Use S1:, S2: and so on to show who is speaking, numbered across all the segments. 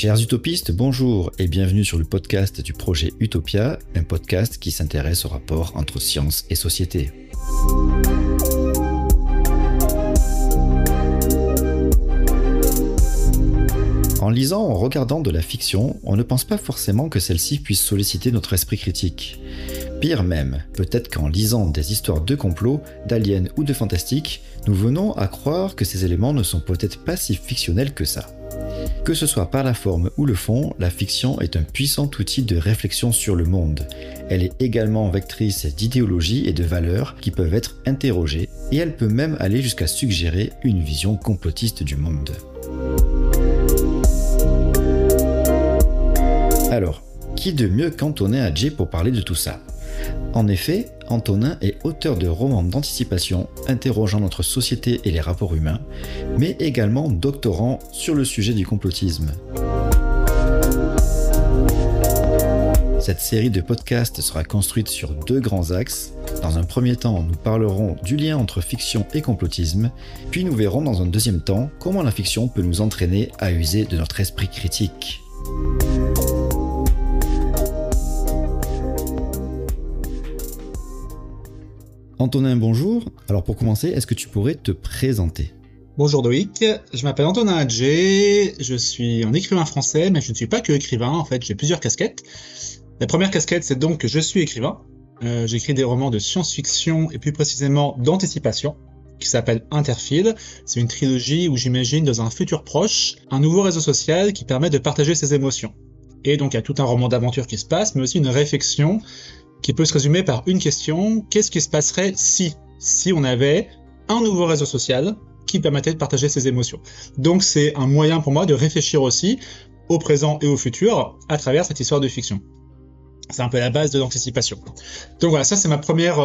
S1: Chers utopistes, bonjour et bienvenue sur le podcast du projet Utopia, un podcast qui s'intéresse au rapport entre science et société. En lisant ou en regardant de la fiction, on ne pense pas forcément que celle-ci puisse solliciter notre esprit critique. Pire même, peut-être qu'en lisant des histoires de complot, d'aliens ou de fantastique, nous venons à croire que ces éléments ne sont peut-être pas si fictionnels que ça. Que ce soit par la forme ou le fond, la fiction est un puissant outil de réflexion sur le monde. Elle est également vectrice d'idéologies et de valeurs qui peuvent être interrogées, et elle peut même aller jusqu'à suggérer une vision complotiste du monde. Alors, qui de mieux qu'Antonin Adjé pour parler de tout ça ? En effet, Antonin est auteur de romans d'anticipation interrogeant notre société et les rapports humains, mais également doctorant sur le sujet du complotisme. Cette série de podcasts sera construite sur deux grands axes. Dans un premier temps, nous parlerons du lien entre fiction et complotisme, puis nous verrons dans un deuxième temps comment la fiction peut nous entraîner à user de notre esprit critique. Antonin, bonjour. Alors pour commencer, est-ce que tu pourrais te présenter ?
S2: Bonjour Loïc, je m'appelle Antonin Adjé, je suis un écrivain français, mais je ne suis pas que écrivain, en fait j'ai plusieurs casquettes. La première casquette, c'est donc que je suis écrivain. J'écris des romans de science-fiction et plus précisément d'anticipation, qui s'appelle Interfield. C'est une trilogie où j'imagine dans un futur proche, un nouveau réseau social qui permet de partager ses émotions. Et donc il y a tout un roman d'aventure qui se passe, mais aussi une réflexion qui peut se résumer par une question: qu'est-ce qui se passerait si on avait un nouveau réseau social qui permettait de partager ses émotions. Donc c'est un moyen pour moi de réfléchir aussi au présent et au futur à travers cette histoire de fiction. C'est un peu la base de l'anticipation. Donc voilà, ça c'est ma première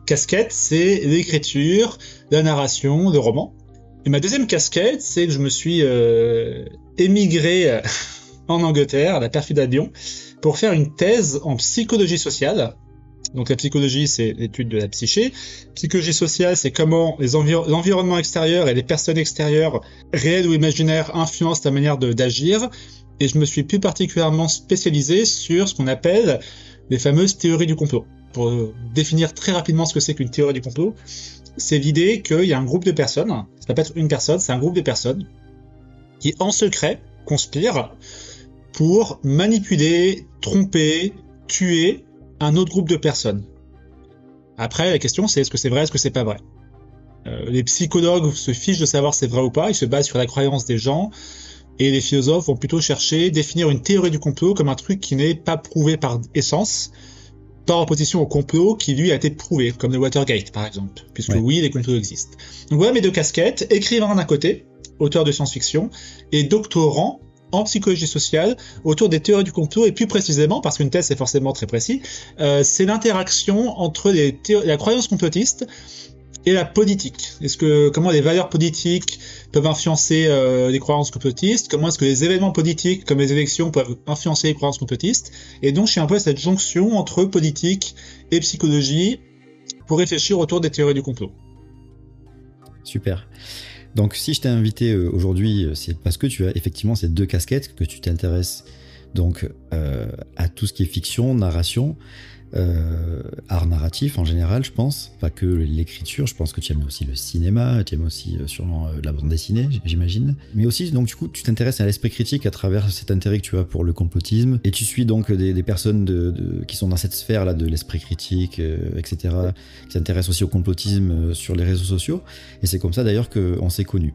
S2: casquette, c'est l'écriture, la narration, le roman. Et ma deuxième casquette, c'est que je me suis émigré en Angleterre, à la perfide Albion, pour faire une thèse en psychologie sociale. Donc la psychologie, c'est l'étude de la psyché. Psychologie sociale, c'est comment l'environnement extérieur et les personnes extérieures, réelles ou imaginaires, influencent la manière d'agir. Et je me suis plus particulièrement spécialisé sur ce qu'on appelle les fameuses théories du complot. Pour définir très rapidement ce que c'est qu'une théorie du complot, c'est l'idée qu'il y a un groupe de personnes, ça peut pas être une personne, c'est un groupe de personnes, qui en secret conspirent pour manipuler, tromper, tuer un autre groupe de personnes. Après, la question c'est est-ce que c'est vrai, est-ce que c'est pas vrai ? Les psychologues se fichent de savoir si c'est vrai ou pas, ils se basent sur la croyance des gens, et les philosophes vont plutôt chercher, définir une théorie du complot comme un truc qui n'est pas prouvé par essence, par opposition au complot qui lui a été prouvé, comme le Watergate par exemple, puisque oui, les complots existent. Donc voilà mes deux casquettes, écrivain d'un côté, auteur de science-fiction, et doctorant en psychologie sociale autour des théories du complot, et plus précisément, parce qu'une thèse c'est forcément très précis, c'est l'interaction entre la croyance complotiste et la politique. Comment les valeurs politiques peuvent influencer les croyances complotistes, comment est-ce que les événements politiques comme les élections peuvent influencer les croyances complotistes, et donc je suis un peu à cette jonction entre politique et psychologie pour réfléchir autour des théories du complot.
S1: Super. Donc si je t'ai invité aujourd'hui, c'est parce que tu as effectivement ces deux casquettes, que tu t'intéresses donc à tout ce qui est fiction, narration, art narratif en général, je pense, pas que l'écriture, je pense que tu aimes aussi le cinéma, tu aimes aussi sûrement la bande dessinée, j'imagine, mais aussi donc du coup tu t'intéresses à l'esprit critique à travers cet intérêt que tu as pour le complotisme, et tu suis donc des personnes qui sont dans cette sphère là de l'esprit critique, etc., qui s'intéressent aussi au complotisme sur les réseaux sociaux, et c'est comme ça d'ailleurs qu'on s'est connus.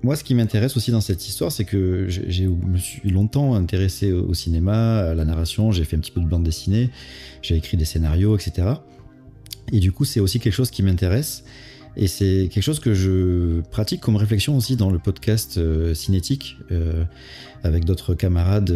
S1: Moi, ce qui m'intéresse aussi dans cette histoire, c'est que je me suis longtemps intéressé au cinéma, à la narration, j'ai fait un petit peu de bande dessinée, j'ai écrit des scénarios, etc. Et du coup, c'est aussi quelque chose qui m'intéresse, et c'est quelque chose que je pratique comme réflexion aussi dans le podcast Cinétique, avec d'autres camarades.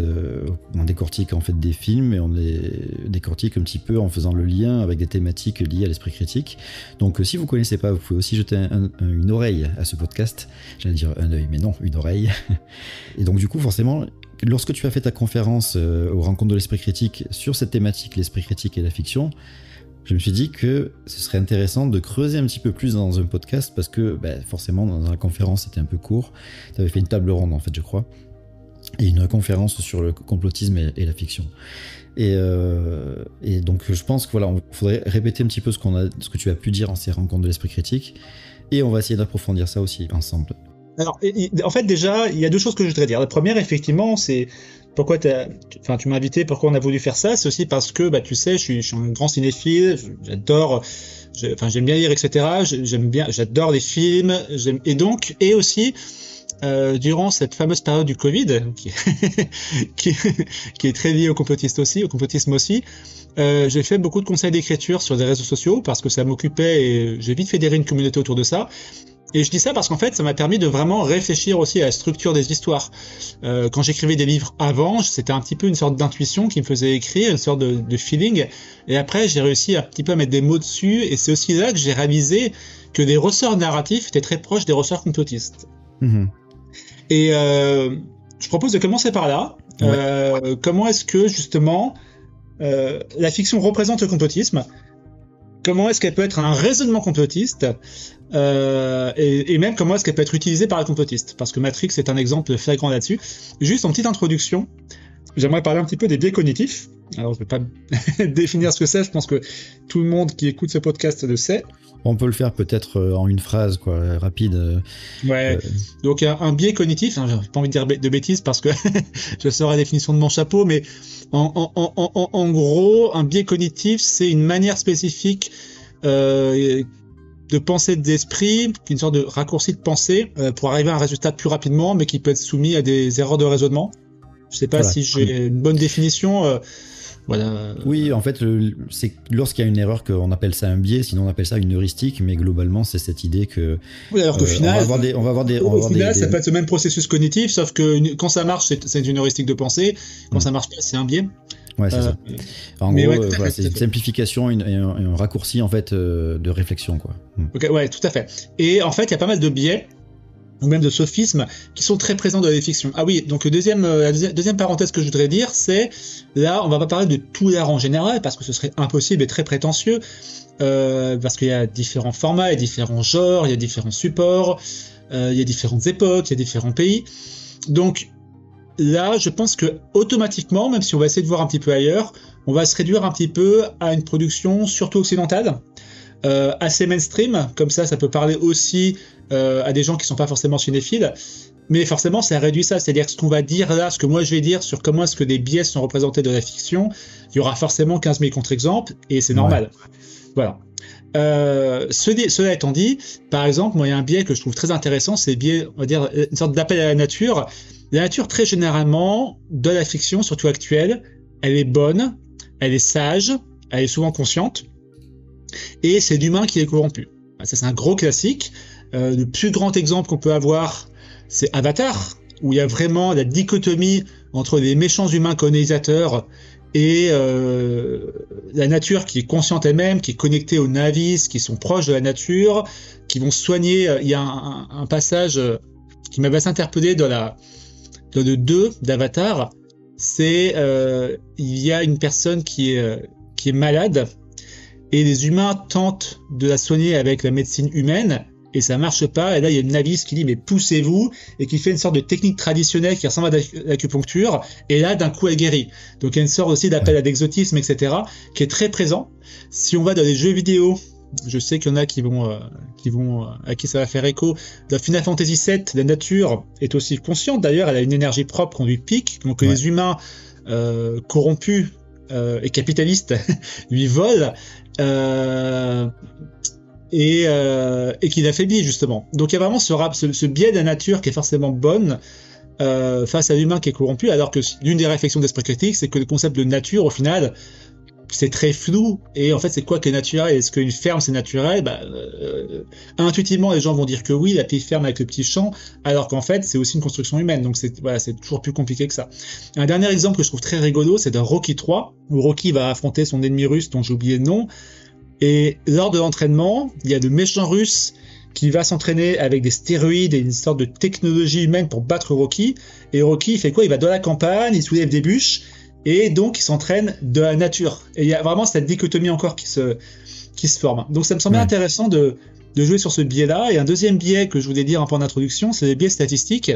S1: On décortique en fait des films, et on les décortique un petit peu en faisant le lien avec des thématiques liées à l'esprit critique. Donc si vous ne connaissez pas, vous pouvez aussi jeter une oreille à ce podcast. J'allais dire un œil, mais non, une oreille. Et donc du coup, forcément, lorsque tu as fait ta conférence aux rencontres de l'esprit critique sur cette thématique, l'esprit critique et la fiction, je me suis dit que ce serait intéressant de creuser un petit peu plus dans un podcast, parce que forcément dans la conférence c'était un peu court. Tu avais fait une table ronde en fait, je crois. et une conférence sur le complotisme et la fiction. Et donc je pense que voilà, il faudrait répéter un petit peu ce que tu as pu dire en ces rencontres de l'esprit critique, et on va essayer d'approfondir ça aussi ensemble.
S2: Alors, en fait, déjà, il y a deux choses que je voudrais dire. La première, effectivement, c'est pourquoi tu m'as invité, pourquoi on a voulu faire ça. C'est aussi parce que, tu sais, je suis un grand cinéphile, j'aime bien lire, etc. J'adore les films, et aussi, durant cette fameuse période du Covid, qui est très liée au complotisme aussi, j'ai fait beaucoup de conseils d'écriture sur des réseaux sociaux parce que ça m'occupait et j'ai vite fédéré une communauté autour de ça. Et je dis ça parce qu'en fait, ça m'a permis de vraiment réfléchir aussi à la structure des histoires. Quand j'écrivais des livres avant, c'était un petit peu une sorte d'intuition qui me faisait écrire, une sorte de feeling. Et après, j'ai réussi un petit peu à mettre des mots dessus. Et c'est aussi là que j'ai réalisé que les ressorts narratifs étaient très proches des ressorts complotistes. Mmh. Et je propose de commencer par là. Ouais. Comment est-ce que, justement, la fiction représente le complotisme ? Comment est-ce qu'elle peut être un raisonnement complotiste, et même comment est-ce qu'elle peut être utilisée par les complotistes, parce que Matrix est un exemple flagrant là-dessus. Juste en petite introduction, j'aimerais parler un petit peu des biais cognitifs. Alors je ne vais pas définir ce que c'est, je pense que tout le monde qui écoute ce podcast le sait.
S1: On peut le faire peut-être en une phrase, quoi, rapide.
S2: Ouais. Donc un biais cognitif, j'ai pas envie de dire de bêtises parce que je sors la définition de mon chapeau, mais en gros, un biais cognitif, c'est une manière spécifique de pensée d'esprit, une sorte de raccourci de pensée pour arriver à un résultat plus rapidement, mais qui peut être soumis à des erreurs de raisonnement. Je sais pas si j'ai une bonne définition. Voilà.
S1: Oui, en fait, c'est lorsqu'il y a une erreur qu'on appelle ça un biais, sinon on appelle ça une heuristique, mais globalement, c'est cette idée que.
S2: Oui, alors qu'au final,
S1: on va avoir des.
S2: Ça peut être ce même processus cognitif, sauf que quand ça marche, c'est une heuristique de pensée. Quand ça marche pas, c'est un biais.
S1: Ouais, c'est ça. En gros, c'est une simplification et un raccourci en fait de réflexion, quoi.
S2: Ok, ouais, tout à fait. Et en fait, il y a pas mal de biais, ou même de sophismes, qui sont très présents dans les fictions. Ah oui, donc la deuxième parenthèse que je voudrais dire, c'est, là, on va pas parler de tout l'art en général, parce que ce serait impossible et très prétentieux, parce qu'il y a différents formats, il y a différents genres, il y a différents supports, il y a différentes époques, il y a différents pays. Donc là, je pense que automatiquement, même si on va essayer de voir un petit peu ailleurs, on va se réduire un petit peu à une production surtout occidentale, assez mainstream, comme ça peut parler aussi à des gens qui sont pas forcément cinéphiles, mais forcément ça réduit ça, c'est-à-dire que ce qu'on va dire là, ce que moi je vais dire sur comment est-ce que des biais sont représentés dans la fiction, il y aura forcément 15 000 contre-exemples, et c'est normal. Ouais. Voilà. Cela étant dit, par exemple, moi il y a un biais que je trouve très intéressant, c'est le biais, on va dire, une sorte d'appel à la nature. La nature, très généralement, de la fiction, surtout actuelle, elle est bonne, elle est sage, elle est souvent consciente, et c'est l'humain qui est corrompu. Ça, c'est un gros classique. Le plus grand exemple qu'on peut avoir, c'est Avatar, où il y a vraiment la dichotomie entre les méchants humains colonisateurs et la nature qui est consciente elle-même, qui est connectée aux Navis, qui sont proches de la nature, qui vont soigner. Il y a un passage qui m'avait assez interpellé dans le 2 d'Avatar, c'est il y a une personne qui est malade, et les humains tentent de la soigner avec la médecine humaine, et ça marche pas, et là il y a une Navis qui dit mais poussez-vous, et qui fait une sorte de technique traditionnelle qui ressemble à l'acupuncture, et là d'un coup elle guérit. Donc il y a une sorte aussi d'appel à l'exotisme, etc., qui est très présent. Si on va dans les jeux vidéo, je sais qu'il y en a qui vont à qui ça va faire écho. Dans Final Fantasy VII, la nature est aussi consciente, d'ailleurs elle a une énergie propre qu'on lui pique, donc les humains corrompus et capitalistes lui volent, et qui l'affaiblit justement. Donc il y a vraiment ce biais de la nature qui est forcément bonne face à l'humain qui est corrompu, alors que l'une des réflexions d'esprit critique, c'est que le concept de nature, au final, c'est très flou, et en fait c'est quoi qui est naturel? Est-ce qu'une ferme c'est naturel? Intuitivement les gens vont dire que oui, la petite ferme avec le petit champ, alors qu'en fait c'est aussi une construction humaine, donc c'est toujours plus compliqué que ça. Un dernier exemple que je trouve très rigolo, c'est dans Rocky 3, où Rocky va affronter son ennemi russe dont j'ai oublié le nom, et lors de l'entraînement, il y a le méchant russe qui va s'entraîner avec des stéroïdes et une sorte de technologie humaine pour battre Rocky, et Rocky il fait quoi? Il va dans la campagne, il soulève des bûches, et donc il s'entraîne de la nature. Et il y a vraiment cette dichotomie encore qui se forme. Donc ça me semblait intéressant de jouer sur ce biais-là. Et un deuxième biais que je voulais dire un peu en introduction, c'est les biais statistiques.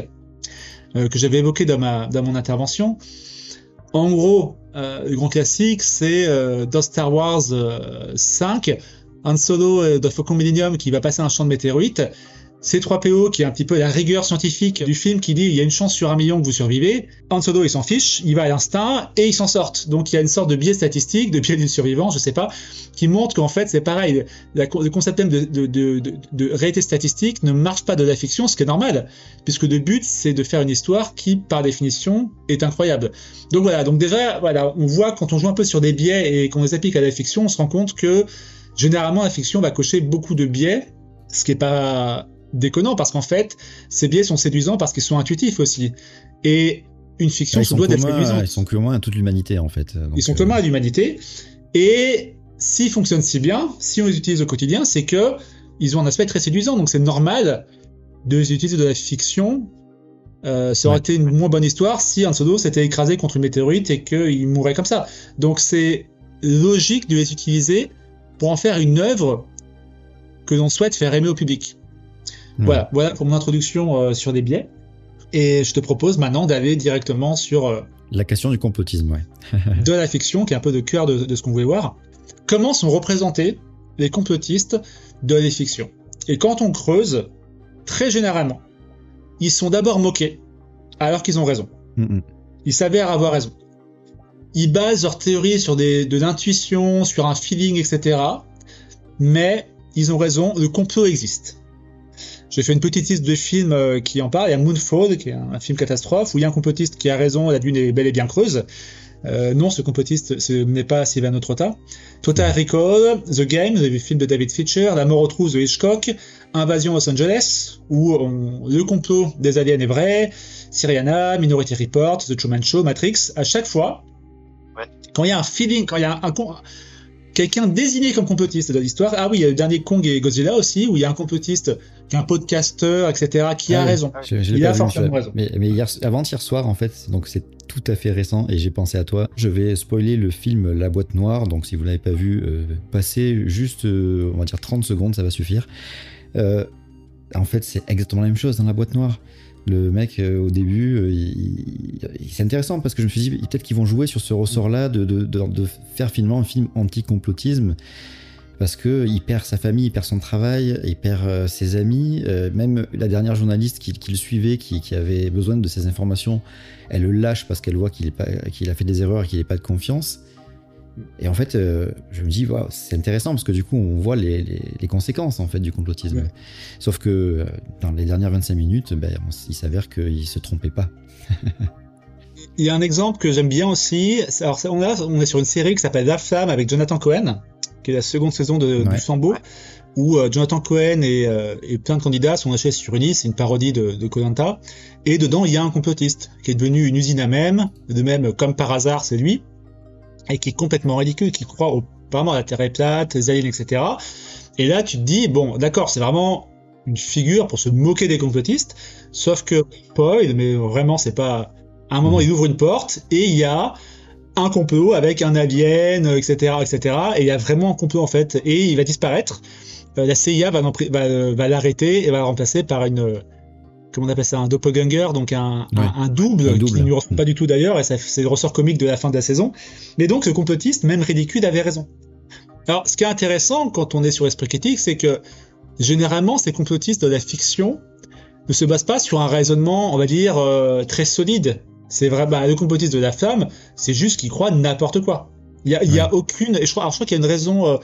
S2: que j'avais évoqué dans mon intervention. En gros, le grand classique, c'est dans Star Wars 5, Han Solo dans Faucon Millennium qui va passer un champ de météorites. C3PO, qui est un petit peu la rigueur scientifique du film, qui dit il y a une chance sur 1 million que vous survivez. Han Solo, il s'en fiche, il va à l'instinct et il s'en sort. Donc il y a une sorte de biais statistique, de biais du survivant, je sais pas, qui montre qu'en fait c'est pareil. Le concept même de réalité statistique ne marche pas de la fiction, ce qui est normal, puisque le but c'est de faire une histoire qui, par définition, est incroyable. Donc voilà, donc déjà, voilà, on voit quand on joue un peu sur des biais et qu'on les applique à la fiction, on se rend compte que généralement la fiction va cocher beaucoup de biais, ce qui est pas déconnant, parce qu'en fait, ces biais sont séduisants parce qu'ils sont intuitifs aussi. Et une fiction se doit d'être séduisante.
S1: Ils sont communs à toute l'humanité, en fait. Donc,
S2: ils sont communs à l'humanité. Et s'ils fonctionnent si bien, si on les utilise au quotidien, c'est que ils ont un aspect très séduisant. Donc c'est normal de les utiliser de la fiction. Ça aurait été une moins bonne histoire si Han Solo s'était écrasé contre une météorite et qu'il mourrait comme ça. Donc c'est logique de les utiliser pour en faire une œuvre que l'on souhaite faire aimer au public. Voilà pour mon introduction sur les biais. Et je te propose maintenant d'aller directement sur
S1: la question du complotisme,
S2: de la fiction, qui est un peu le cœur de ce qu'on voulait voir. Comment sont représentés les complotistes de la fiction? Et quand on creuse, très généralement, ils sont d'abord moqués, alors qu'ils ont raison. Ils s'avèrent avoir raison. Ils basent leurs théories sur de l'intuition, sur un feeling, etc. Mais ils ont raison, le complot existe. J'ai fait une petite liste de films qui en parlent. Il y a Moonfall, qui est un film catastrophe, où il y a un complotiste qui a raison, la lune est bel et bien creuse. Non, ce complotiste, ce n'est pas Silvano Trotta. Total Recall, The Game, le film de David Fincher, La mort aux trousses de Hitchcock, Invasion Los Angeles, où le complot des aliens est vrai, Syriana, Minority Report, The Truman Show, Matrix. À chaque fois, quand il y a un feeling, quand il y a quelqu'un désigné comme complotiste dans l'histoire. Ah oui, il y a le dernier Kong et Godzilla aussi, où il y a un complotiste, un podcasteur, etc., qui a raison. Il a forcément raison.
S1: Mais avant-hier soir, en fait, donc c'est tout à fait récent, et j'ai pensé à toi. Je vais spoiler le film La Boîte Noire, donc si vous ne l'avez pas vu, passez juste, on va dire 30 secondes, ça va suffire. En fait, c'est exactement la même chose dans La Boîte Noire. Le mec, au début, c'est intéressant parce que je me suis dit, peut-être qu'ils vont jouer sur ce ressort-là de faire finalement un film anti-complotisme, parce qu'il perd sa famille, il perd son travail, il perd ses amis, même la dernière journaliste qui le suivait, qui avait besoin de ces informations, elle le lâche parce qu'elle voit qu'il a fait des erreurs et qu'il n'a pas de confiance. Et en fait, je me dis, wow, c'est intéressant parce que du coup, on voit les conséquences en fait du complotisme. Ouais. Sauf que dans les dernières 25 minutes, il s'avère qu'il se trompait pas.
S2: Il y a un exemple que j'aime bien aussi. Alors, on est sur une série qui s'appelle La Flamme avec Jonathan Cohen, qui est la seconde saison du Flambeau, où Jonathan Cohen et plein de candidats sont lâchés sur une île. C'est une parodie de Koh-Lanta. Et dedans, il y a un complotiste qui est devenu une usine à mème. De même, comme par hasard, c'est lui. Et qui est complètement ridicule, qui croit vraiment à la Terre est plate, les aliens, etc. Et là, tu te dis, bon, d'accord, c'est vraiment une figure pour se moquer des complotistes, sauf que, spoil, mais vraiment, c'est pas... À un moment, il ouvre une porte, et il y a un complot avec un alien, etc., etc., et il y a vraiment un complot, en fait, et il va disparaître. La CIA va l'arrêter et va le remplacer par une... Comment on appelle ça, un doppelganger, donc un double qui ne lui ressemble pas du tout d'ailleurs, et c'est le ressort comique de la fin de la saison. Mais donc ce complotiste, même ridicule, avait raison. Alors ce qui est intéressant quand on est sur l'esprit critique, c'est que généralement ces complotistes de la fiction ne se basent pas sur un raisonnement, on va dire, très solide. C'est vrai, le complotiste de La Flamme, c'est juste qu'il croit n'importe quoi. Il y a aucune... Et je crois qu'il y a une raison...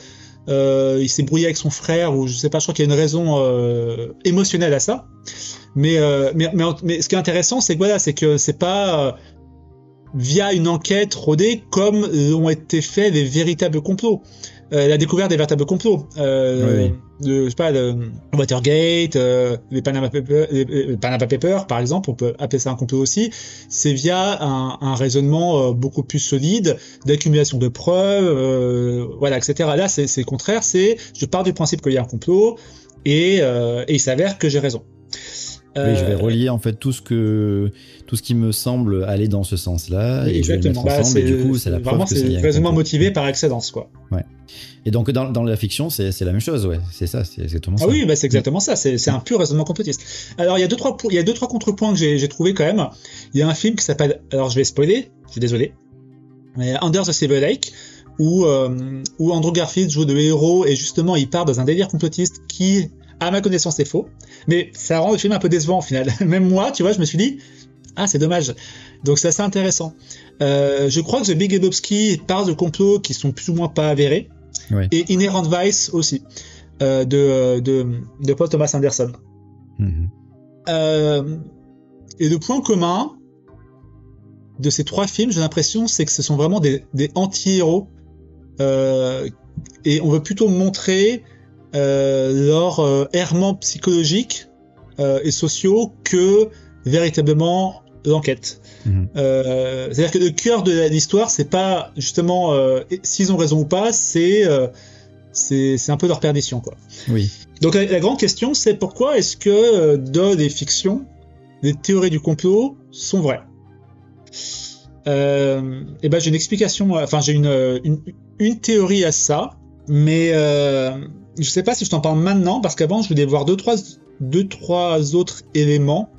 S2: il s'est brouillé avec son frère, ou je sais pas, je crois qu'il y a une raison émotionnelle à ça. Mais ce qui est intéressant, c'est que voilà, c'est que c'est pas via une enquête rodée comme ont été faits les véritables complots. La découverte des véritables complots. Je sais pas, le Watergate, les Panama Papers, par exemple, on peut appeler ça un complot aussi. C'est via un raisonnement beaucoup plus solide, d'accumulation de preuves, voilà, etc. Là, c'est le contraire. Je pars du principe qu'il y a un complot et il s'avère que j'ai raison.
S1: Oui, je vais relier en fait tout ce qui me semble aller dans ce sens-là, et je vais le mettre ensemble, et du coup, c'est la preuve que
S2: c'est raisonnement motivé par excellence, quoi.
S1: Ouais. Et donc, dans la fiction, c'est la même chose, ouais. C'est ça, c'est exactement ça.
S2: Ah oui, c'est exactement ça. C'est un pur raisonnement complotiste. Alors, il y a deux, trois contrepoints que j'ai trouvé quand même. Il y a un film qui s'appelle, alors je vais spoiler, je suis désolé, mais Under the Silver Lake, où Andrew Garfield joue de héros, et justement, il part dans un délire complotiste qui, à ma connaissance, est faux. Mais ça rend le film un peu décevant, au final. Même moi, tu vois, je me suis dit, ah, c'est dommage. Donc, c'est assez intéressant. Je crois que The Big Lebowski parle de complots qui sont plus ou moins pas avérés.
S1: Ouais.
S2: Et Inherent Vice aussi, de Paul Thomas Anderson. Et le point commun de ces trois films, j'ai l'impression, c'est que ce sont vraiment des anti-héros. Et on veut plutôt montrer leurs errements psychologiques et sociaux que véritablement l'enquête. C'est-à-dire que le cœur de l'histoire, c'est pas justement s'ils ont raison ou pas, c'est un peu leur perdition, quoi.
S1: Oui.
S2: Donc la grande question, c'est pourquoi est-ce que dans les fictions, les théories du complot sont vraies? Et ben j'ai une explication, enfin j'ai une théorie à ça, mais je sais pas si je t'en parle maintenant, parce qu'avant je voulais voir deux trois autres éléments.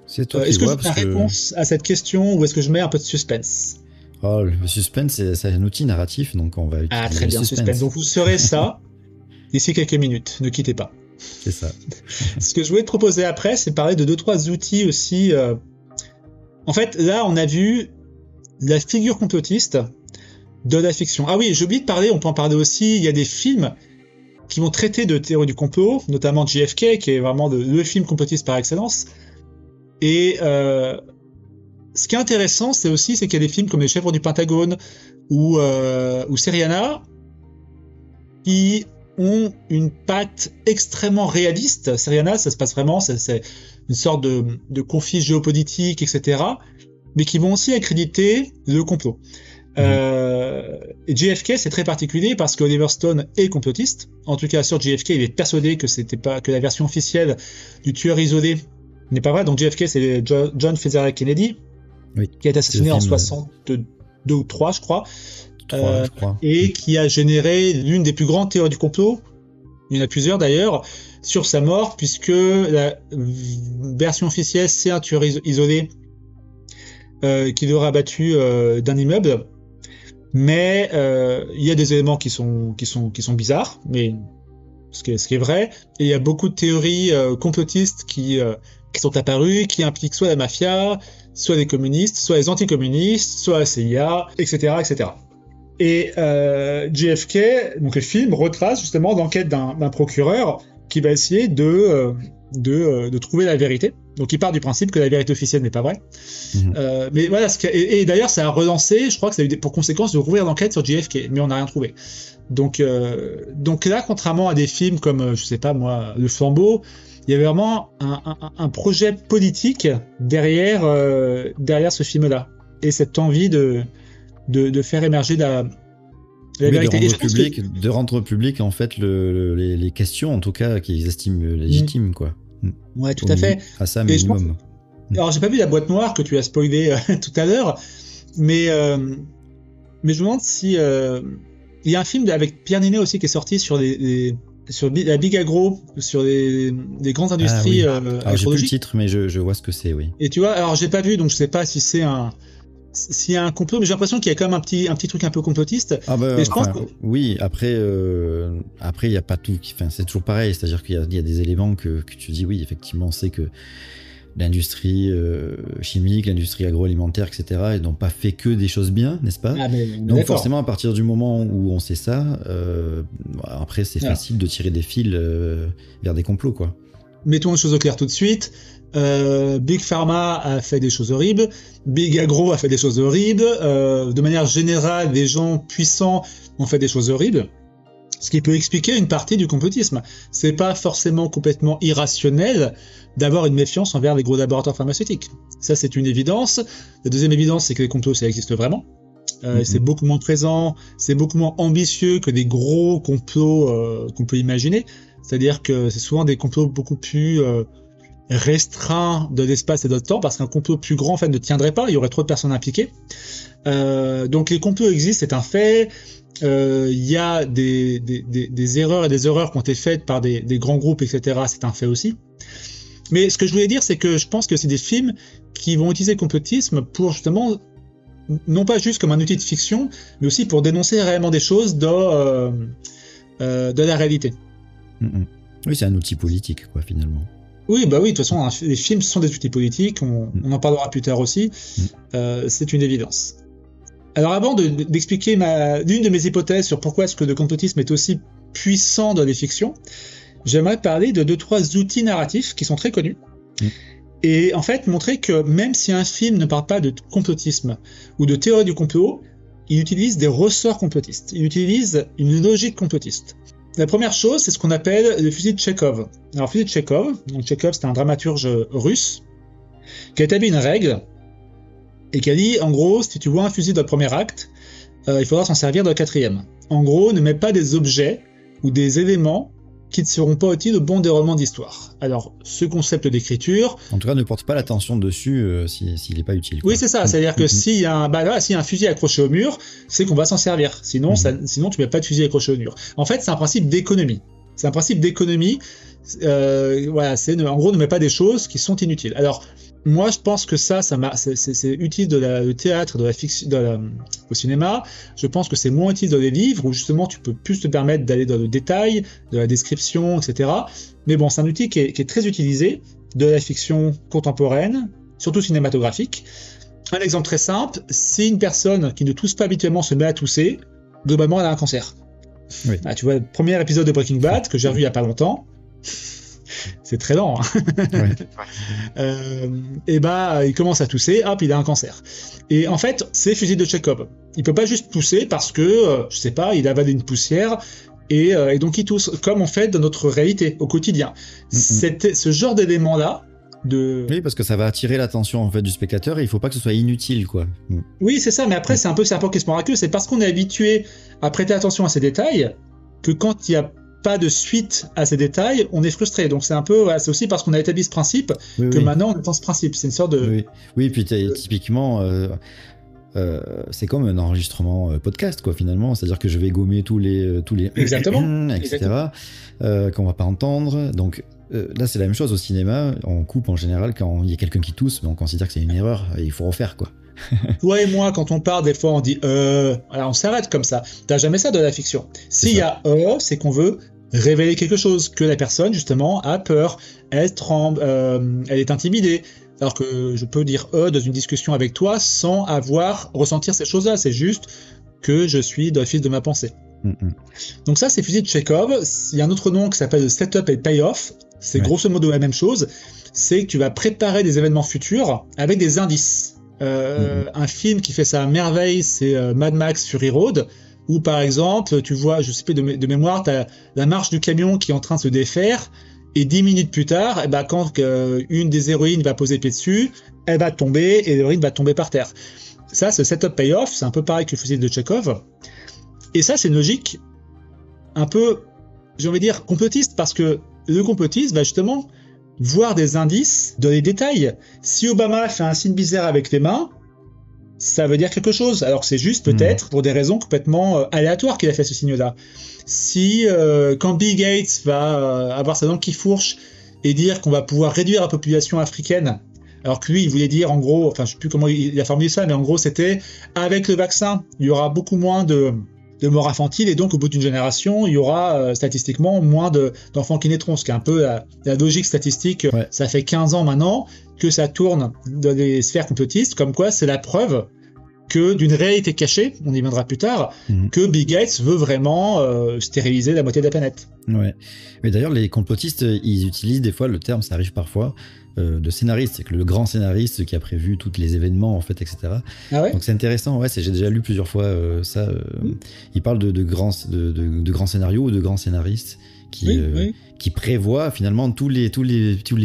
S1: C'est toi qui
S2: est-ce que
S1: vois,
S2: je donne la réponse à cette question, ou est-ce que je mets un peu de suspense?
S1: Oh, le suspense, c'est un outil narratif, donc on va utiliser
S2: très bien,
S1: le suspense.
S2: Donc vous saurez ça d'ici quelques minutes, ne quittez pas.
S1: C'est ça.
S2: Ce que je voulais te proposer après, c'est parler de 2-3 outils aussi. En fait, là, on a vu la figure complotiste de la fiction. Ah oui, j'ai oublié de parler, on peut en parler aussi, il y a des films qui vont traiter de théorie du complot, notamment JFK, qui est vraiment le film complotiste par excellence. Et ce qui est intéressant, c'est qu'il y a des films comme Les Chèvres du Pentagone ou Syriana qui ont une patte extrêmement réaliste. Syriana, ça se passe vraiment, c'est une sorte de conflit géopolitique, etc., mais qui vont aussi accréditer le complot. Et JFK, c'est très particulier parce que Oliver Stone est complotiste. En tout cas, sur JFK, il est persuadé que la version officielle du tueur isolé n'est pas vraie. Donc JFK, c'est John Fitzgerald Kennedy,
S1: oui,
S2: qui a été assassiné en 62 ou 3, je crois.
S1: 3, je crois.
S2: Et qui a généré l'une des plus grandes théories du complot, il y en a plusieurs d'ailleurs, sur sa mort, puisque la version officielle, c'est un tueur isolé qui l'aurait abattu d'un immeuble. Mais il y a des éléments qui sont bizarres, mais ce qui est vrai. Et il y a beaucoup de théories complotistes qui sont apparues, qui impliquent soit la mafia, soit les communistes, soit les anticommunistes, soit la CIA, etc., etc. Et JFK, donc le film, retrace justement l'enquête d'un procureur qui va essayer de trouver la vérité. Donc il part du principe que la vérité officielle n'est pas vraie. Mais voilà, et d'ailleurs ça a relancé, je crois que ça a eu pour conséquence de rouvrir l'enquête sur JFK, mais on n'a rien trouvé. Donc là, contrairement à des films comme, je sais pas moi, Le Flambeau, il y avait vraiment un projet politique derrière ce film-là. Et cette envie de faire émerger la vérité.
S1: De rendre public en fait les questions, en tout cas, qu'ils estiment légitimes, quoi.
S2: Ouais, tout à fait.
S1: À ça, minimum.
S2: Alors, j'ai pas vu La Boîte Noire que tu as spoilé tout à l'heure, mais je me demande si il y a un film avec Pierre Ninet aussi qui est sorti sur la Big Agro, sur les grandes industries.
S1: Ah, oui. Alors, j'ai plus le titre, mais je vois ce que c'est, oui.
S2: Et tu vois, alors j'ai pas vu, donc je sais pas si c'est s'il y a un complot, mais j'ai l'impression qu'il y a quand même un petit truc un peu complotiste.
S1: Ah bah,
S2: et je pense que...
S1: Oui, après il y a pas tout. Enfin, c'est toujours pareil, c'est-à-dire qu'il y a des éléments que tu dis, oui, effectivement, on sait que l'industrie chimique, l'industrie agroalimentaire, etc., ils n'ont pas fait que des choses bien, n'est-ce pas? Donc forcément, à partir du moment où on sait ça, après c'est facile de tirer des fils vers des complots, quoi.
S2: Mettons les choses au clair tout de suite. Big Pharma a fait des choses horribles, Big Agro a fait des choses horribles, de manière générale, des gens puissants ont fait des choses horribles, ce qui peut expliquer une partie du complotisme. C'est pas forcément complètement irrationnel d'avoir une méfiance envers les gros laboratoires pharmaceutiques. Ça, c'est une évidence. La deuxième évidence, c'est que les complots, ça existe vraiment. C'est beaucoup moins présent, c'est beaucoup moins ambitieux que des gros complots qu'on peut imaginer. C'est-à-dire que c'est souvent des complots beaucoup plus restreint de l'espace et de temps, parce qu'un complot plus grand en fait ne tiendrait pas, il y aurait trop de personnes impliquées. Donc les complots existent, c'est un fait. Il y a des erreurs et des horreurs qui ont été faites par des grands groupes, etc. C'est un fait aussi. Mais ce que je voulais dire, c'est que je pense que c'est des films qui vont utiliser le complotisme pour justement, non pas juste comme un outil de fiction, mais aussi pour dénoncer réellement des choses de la réalité.
S1: Oui, c'est un outil politique, quoi, finalement.
S2: Oui, bah oui, de toute façon, les films sont des outils politiques, on en parlera plus tard aussi, c'est une évidence. Alors avant d'expliquer l'une de mes hypothèses sur pourquoi est-ce que le complotisme est aussi puissant dans les fictions, j'aimerais parler de 2-3 outils narratifs qui sont très connus, et en fait montrer que même si un film ne parle pas de complotisme ou de théorie du complot, il utilise des ressorts complotistes, il utilise une logique complotiste. La première chose, c'est ce qu'on appelle le fusil de Tchekhov. Alors, fusil de Tchekhov, donc Tchekhov, c'est un dramaturge russe qui a établi une règle et qui a dit, en gros, si tu vois un fusil dans le premier acte, il faudra s'en servir dans le quatrième. En gros, ne mets pas des objets ou des éléments qui ne seront pas utiles au bon déroulement d'histoire. Alors, ce concept d'écriture...
S1: En tout cas, ne porte pas l'attention dessus s'il n'est pas utile.
S2: Quoi. Oui, c'est ça. C'est-à-dire que s'il y a un fusil accroché au mur, c'est qu'on va s'en servir. Sinon, sinon tu mets pas de fusil accroché au mur. En fait, c'est un principe d'économie. C'est un principe d'économie. Voilà, en gros, ne mets pas des choses qui sont inutiles. Alors, moi, je pense que c'est utile le théâtre, de la fiction, au cinéma. Je pense que c'est moins utile dans les livres où justement tu peux plus te permettre d'aller dans le détail, de la description, etc. Mais bon, c'est un outil qui est très utilisé de la fiction contemporaine, surtout cinématographique. Un exemple très simple, si une personne qui ne tousse pas habituellement se met à tousser, globalement, elle a un cancer.
S1: Oui.
S2: Ah, tu vois, le premier épisode de Breaking Bad que j'ai revu il y a pas longtemps. C'est très lent. Hein. Ouais. Il commence à tousser, hop, il a un cancer. Et en fait, c'est fusil de Tchekhov. Il peut pas juste tousser parce que, je sais pas, il avale une poussière et donc il tousse, comme on fait dans notre réalité au quotidien. Ce genre d'élément-là.
S1: Oui, parce que ça va attirer l'attention en fait du spectateur et il faut pas que ce soit inutile, quoi.
S2: Oui, c'est ça. Mais après, c'est un peu le serpent qui se mord la queue. C'est parce qu'on est habitué à prêter attention à ces détails que quand il y a pas de suite à ces détails, on est frustré. Donc c'est un peu, c'est aussi parce qu'on a établi ce principe que maintenant on est dans ce principe. C'est une sorte de.
S1: Oui, puis typiquement, c'est comme un enregistrement podcast, quoi. Finalement, c'est-à-dire que je vais gommer tous les
S2: Exactement.
S1: etc. Qu'on va pas entendre. Donc là, c'est la même chose au cinéma. On coupe en général quand il y a quelqu'un qui tousse, mais on considère que c'est une erreur et il faut refaire, quoi.
S2: Toi et moi, quand on parle, des fois on dit voilà, on s'arrête comme ça. T'as jamais ça de la fiction. S'il y a c'est qu'on veut révéler quelque chose, que la personne justement a peur, elle tremble, elle est intimidée. Alors que je peux dire dans une discussion avec toi sans ressentir ces choses-là. C'est juste que je suis dans le fil de ma pensée. Donc ça, c'est fusil de Tchekhov. Il y a un autre nom qui s'appelle le setup et payoff. C'est grosso modo la même chose. C'est que tu vas préparer des événements futurs avec des indices. Un film qui fait ça à merveille, c'est Mad Max Fury Road, où par exemple, tu vois, je sais plus de mémoire, t'as la marche du camion qui est en train de se défaire, et 10 minutes plus tard, quand une des héroïnes va poser pied dessus, elle va tomber, et l'héroïne va tomber par terre. Ça, c'est setup payoff, c'est un peu pareil que le fusil de Tchekhov. Et ça, c'est une logique un peu, j'ai envie de dire, complotiste, parce que le complotiste va justement voir des indices dans les détails. Si Obama fait un signe bizarre avec les mains, ça veut dire quelque chose. Alors c'est juste peut-être pour des raisons complètement aléatoires qu'il a fait ce signe-là. Si quand Bill Gates va avoir sa langue qui fourche et dire qu'on va pouvoir réduire la population africaine, alors que lui il voulait dire en gros, enfin je sais plus comment il a formulé ça, mais en gros c'était avec le vaccin, il y aura beaucoup moins de morts infantiles et donc au bout d'une génération il y aura statistiquement moins d'enfants qui naîtront, ce qui est un peu la logique statistique. Ça fait 15 ans maintenant que ça tourne dans les sphères complotistes, comme quoi c'est la preuve que d'une réalité cachée, on y viendra plus tard, que Bill Gates veut vraiment stériliser la moitié de la planète.
S1: Ouais. Mais d'ailleurs les complotistes ils utilisent des fois le terme, ça arrive parfois, de scénariste, c'est que le grand scénariste qui a prévu tous les événements en fait, etc.
S2: Ah ouais.
S1: Donc c'est intéressant, j'ai déjà lu plusieurs fois ça. Il parle de grands scénarios ou de grands scénaristes qui prévoient finalement tous les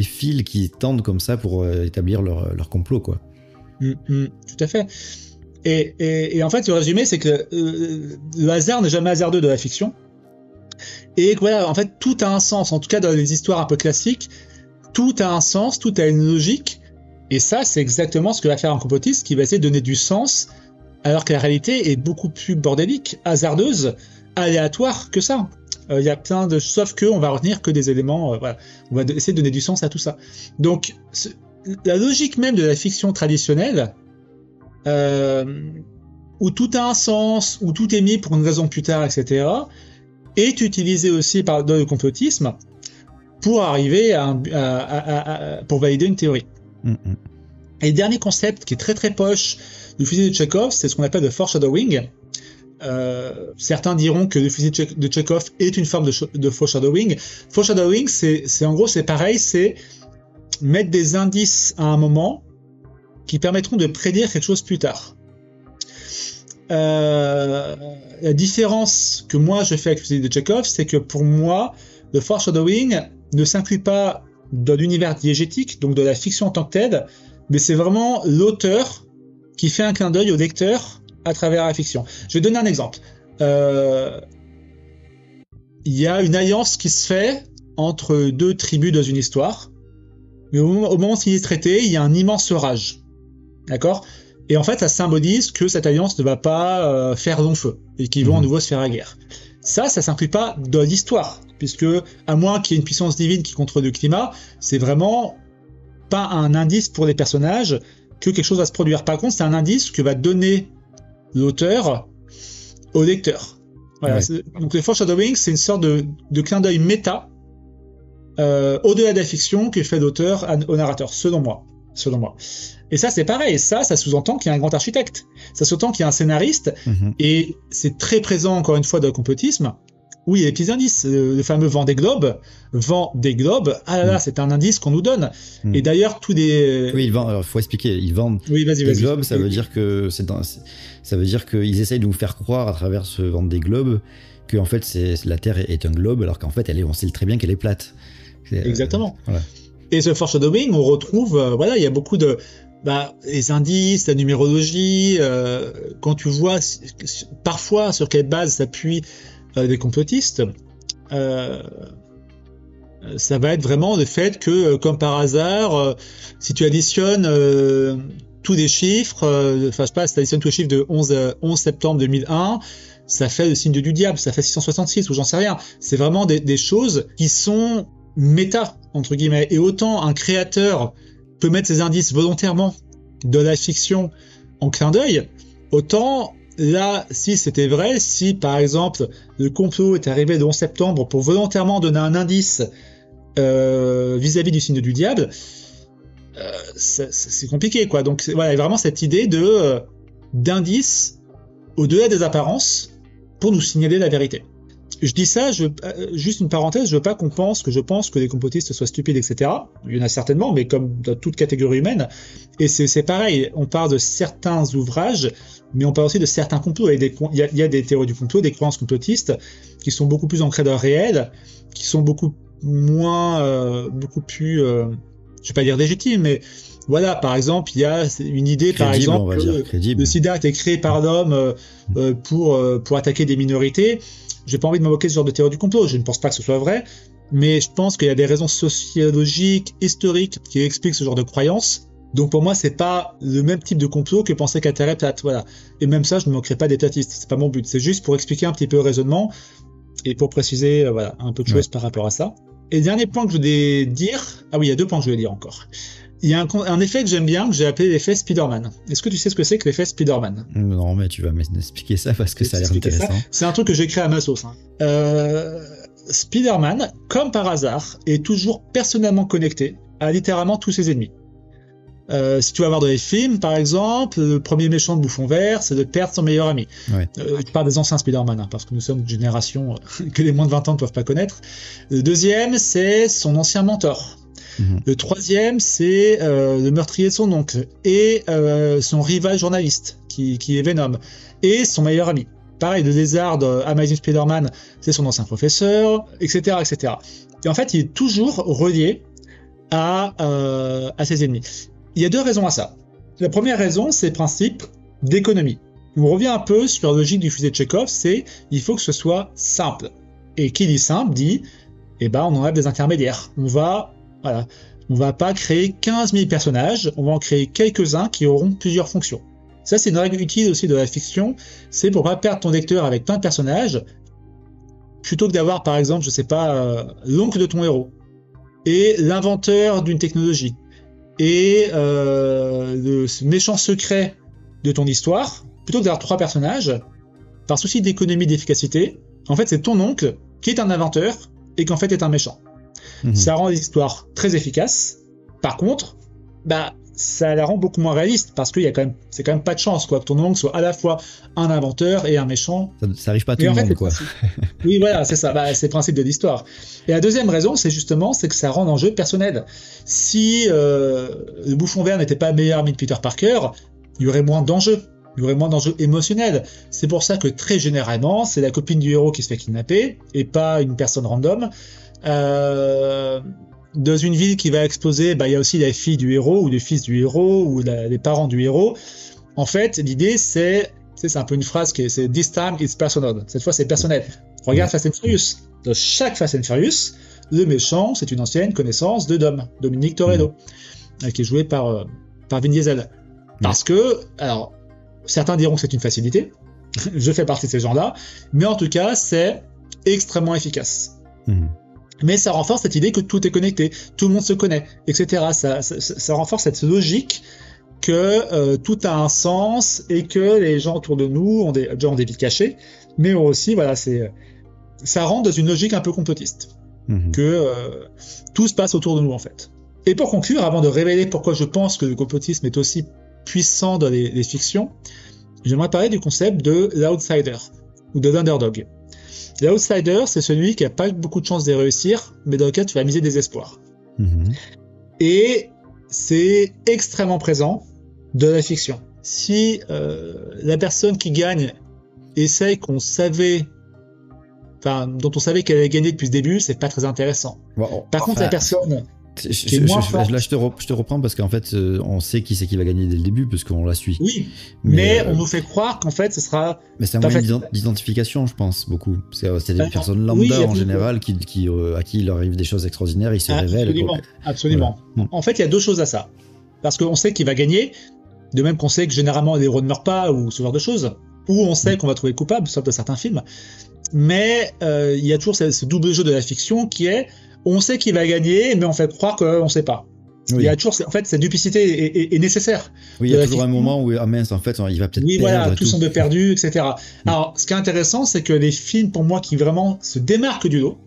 S1: fils qui tendent comme ça pour établir leur complot, quoi.
S2: Tout à fait. Et en fait le résumé c'est que le hasard n'est jamais hasardeux de la fiction. Et voilà, en fait tout a un sens, en tout cas dans les histoires un peu classiques. tout a un sens, tout a une logique. Et ça, c'est exactement ce que va faire un complotiste qui va essayer de donner du sens, alors que la réalité est beaucoup plus bordélique, hasardeuse, aléatoire que ça. Il y a plein de... Sauf qu'on va retenir que des éléments... voilà. On va essayer de donner du sens à tout ça. Donc, la logique même de la fiction traditionnelle, où tout a un sens, où tout est mis pour une raison plus tard, etc., est utilisée aussi dans le complotisme pour arriver pour valider une théorie. Et le dernier concept qui est très très poche du fusil de Tchekhov, c'est ce qu'on appelle le foreshadowing. Certains diront que le fusil de Tchekhov est une forme de foreshadowing. Foreshadowing, c'est en gros, c'est pareil, c'est mettre des indices à un moment qui permettront de prédire quelque chose plus tard. La différence que moi je fais avec le fusil de Tchekhov, c'est que pour moi, le foreshadowing ne s'inclut pas dans l'univers diégétique, donc de la fiction en tant que telle, mais c'est vraiment l'auteur qui fait un clin d'œil au lecteur à travers la fiction. Je vais donner un exemple. Il y a une alliance qui se fait entre deux tribus dans une histoire, mais au moment où c'est traité, il y a un immense orage. D'accord ? Et en fait, ça symbolise que cette alliance ne va pas faire long feu, et qu'ils vont à nouveau se faire la guerre. Ça s'inclut pas dans l'histoire, puisque, à moins qu'il y ait une puissance divine qui contrôle le climat, c'est vraiment pas un indice pour les personnages que quelque chose va se produire. Par contre, c'est un indice que va donner l'auteur au lecteur. Voilà. Ouais. Donc le foreshadowing, c'est une sorte de clin d'œil méta au-delà de la fiction que fait l'auteur au narrateur, selon moi. Et ça, c'est pareil. Ça sous-entend qu'il y a un grand architecte. Ça sous-entend qu'il y a un scénariste. Et c'est très présent, encore une fois, dans le complotisme, où il y a des petits indices. Le fameux vent des globes. Ah là là, c'est un indice qu'on nous donne. Et d'ailleurs, tous les...
S1: Oui, alors, faut expliquer. Ils vendent des globes. Ça veut dire que ça veut dire qu'ils essayent de nous faire croire à travers ce vent des globes que en fait la Terre est un globe, alors qu'en fait on sait très bien qu'elle est plate.
S2: Exactement. Voilà. Et ce foreshadowing, on retrouve, il y a beaucoup de, les indices, la numérologie, quand tu vois parfois sur quelle base s'appuient des complotistes, ça va être vraiment le fait que, comme par hasard, si tu additionnes tous les chiffres, si tu additionnes tous les chiffres de 11 septembre 2001, ça fait le signe du diable, ça fait 666 ou j'en sais rien. C'est vraiment des choses qui sont méta, entre guillemets. Et autant un créateur peut mettre ses indices volontairement de la fiction en clin d'œil, autant là, si c'était vrai, si par exemple le complot est arrivé le 11 septembre pour volontairement donner un indice vis-à-vis du signe du diable, c'est compliqué, quoi. Donc voilà, vraiment cette idée d'indice au-delà des apparences pour nous signaler la vérité. Je dis ça, juste une parenthèse, je veux pas qu'on pense que je pense que les complotistes soient stupides, etc. Il y en a certainement, mais comme dans toute catégorie humaine. Et c'est pareil, on parle de certains ouvrages, mais on parle aussi de certains complots. Il y a des théories du complot, des croyances complotistes, qui sont beaucoup plus ancrées dans le réel, qui sont beaucoup plus, je vais pas dire légitimes, mais voilà, par exemple, il y a une idée, par exemple, que le sida a été créé par l'homme pour attaquer des minorités. J'ai pas envie de m'invoquer ce genre de théorie du complot, je ne pense pas que ce soit vrai, mais je pense qu'il y a des raisons sociologiques, historiques qui expliquent ce genre de croyances. Donc pour moi, c'est pas le même type de complot que penser que la Terre est plate, voilà. Et même ça, je ne manquerai pas d'étatiste, c'est pas mon but, c'est juste pour expliquer un petit peu le raisonnement et pour préciser un peu de choses par rapport à ça. Et le dernier point que je voulais dire, il y a 2 points que je voulais dire encore. Il y a un effet que j'aime bien, que j'ai appelé l'effet Spider-Man. Est-ce que tu sais ce que c'est que l'effet Spider-Man ?
S1: Non, mais tu vas m'expliquer ça parce que ça a l'air intéressant.
S2: C'est un truc que j'ai créé à ma sauce. Spider-Man, comme par hasard, est toujours personnellement connecté à littéralement tous ses ennemis. Si tu vas voir dans les films, par exemple, le premier méchant de Bouffon Vert, c'est de perdre son meilleur ami. Ouais. Je parle des anciens Spider-Man, parce que nous sommes une génération que les moins de 20 ans ne peuvent pas connaître. Le deuxième, c'est son ancien mentor. Le troisième, c'est le meurtrier de son oncle et son rival journaliste qui est Venom et son meilleur ami. Pareil, le lézard de Amazing Spider-Man, c'est son ancien professeur, etc., etc. Et en fait, il est toujours relié à ses ennemis. Il y a 2 raisons à ça. La première raison, c'est le principe d'économie. On revient un peu sur la logique du fusil de Tchekhov, c'est il faut que ce soit simple. Et qui dit simple dit, on enlève des intermédiaires. On va on va pas créer 15 000 personnages, on va en créer quelques-uns qui auront plusieurs fonctions. Ça, c'est une règle utile aussi de la fiction, c'est pour pas perdre ton lecteur avec plein de personnages, plutôt que d'avoir, par exemple, je sais pas, l'oncle de ton héros, et l'inventeur d'une technologie, et le méchant secret de ton histoire, plutôt que d'avoir 3 personnages, par souci d'économie d'efficacité, en fait, c'est ton oncle qui est un inventeur et qui en fait est un méchant. Ça rend les histoires très efficaces. Par contre, ça la rend beaucoup moins réaliste parce qu'il y a c'est quand même pas de chance quoi que ton oncle soit à la fois un inventeur et un méchant.
S1: Ça arrive pas à tout le monde quoi.
S2: Oui voilà, c'est ça. C'est le principe de l'histoire. Et la deuxième raison, c'est que ça rend l'enjeu personnel. Si le Bouffon Vert n'était pas meilleur ami de Peter Parker, il y aurait moins d'enjeux. Il y aurait moins d'enjeux émotionnels. C'est pour ça que très généralement, c'est la copine du héros qui se fait kidnapper et pas une personne random. Dans une ville qui va exploser, il y a aussi la fille du héros ou le fils du héros ou les parents du héros. En fait, l'idée c'est un peu une phrase c'est "This time it's personal". Cette fois c'est personnel. Regarde Fast and Furious. Dans chaque Fast and Furious, le méchant c'est une ancienne connaissance de Dom, Dominique Toretto, qui est joué par Vin Diesel. Parce que, alors, certains diront que c'est une facilité. Je fais partie de ces gens-là, mais en tout cas c'est extrêmement efficace. Mais ça renforce cette idée que tout est connecté, tout le monde se connaît, etc. Ça renforce cette logique que tout a un sens et que les gens autour de nous ont des vies cachées, mais aussi, voilà, ça rentre dans une logique un peu complotiste, que tout se passe autour de nous en fait. Et pour conclure, avant de révéler pourquoi je pense que le complotisme est aussi puissant dans les fictions, j'aimerais parler du concept de l'outsider ou de l'underdog. L'outsider, c'est celui qui n'a pas beaucoup de chances de réussir, mais dans lequel tu vas miser des espoirs. Et c'est extrêmement présent dans la fiction. Si la personne qui gagne est celle dont on savait qu'elle allait gagner depuis le début, c'est pas très intéressant. Par contre, la personne...
S1: je te reprends parce qu'en fait on sait qui c'est qui va gagner dès le début parce qu'on la suit.
S2: Oui, mais on nous fait croire qu'en fait ce sera.
S1: Mais c'est un moyen d'identification, je pense beaucoup. C'est des personnes lambda en général à qui il leur arrive des choses extraordinaires, ils se révèlent.
S2: Absolument. Voilà. En fait, il y a deux choses à ça. Parce qu'on sait qui va gagner, de même qu'on sait que généralement les héros ne meurent pas ou ce genre de choses, ou on sait qu'on va trouver coupable, sauf dans certains films. Mais il y a toujours ce double jeu de la fiction qui est on sait qui va gagner, mais on fait croire qu'on ne sait pas. Oui. Il y a toujours, en fait, cette duplicité est nécessaire.
S1: Oui, il y a toujours un moment où, mince, en fait, il va peut-être perdre.
S2: Oui, voilà, tout semble perdu, etc. Alors, ce qui est intéressant, c'est que les films, pour moi, qui vraiment se démarquent du lot,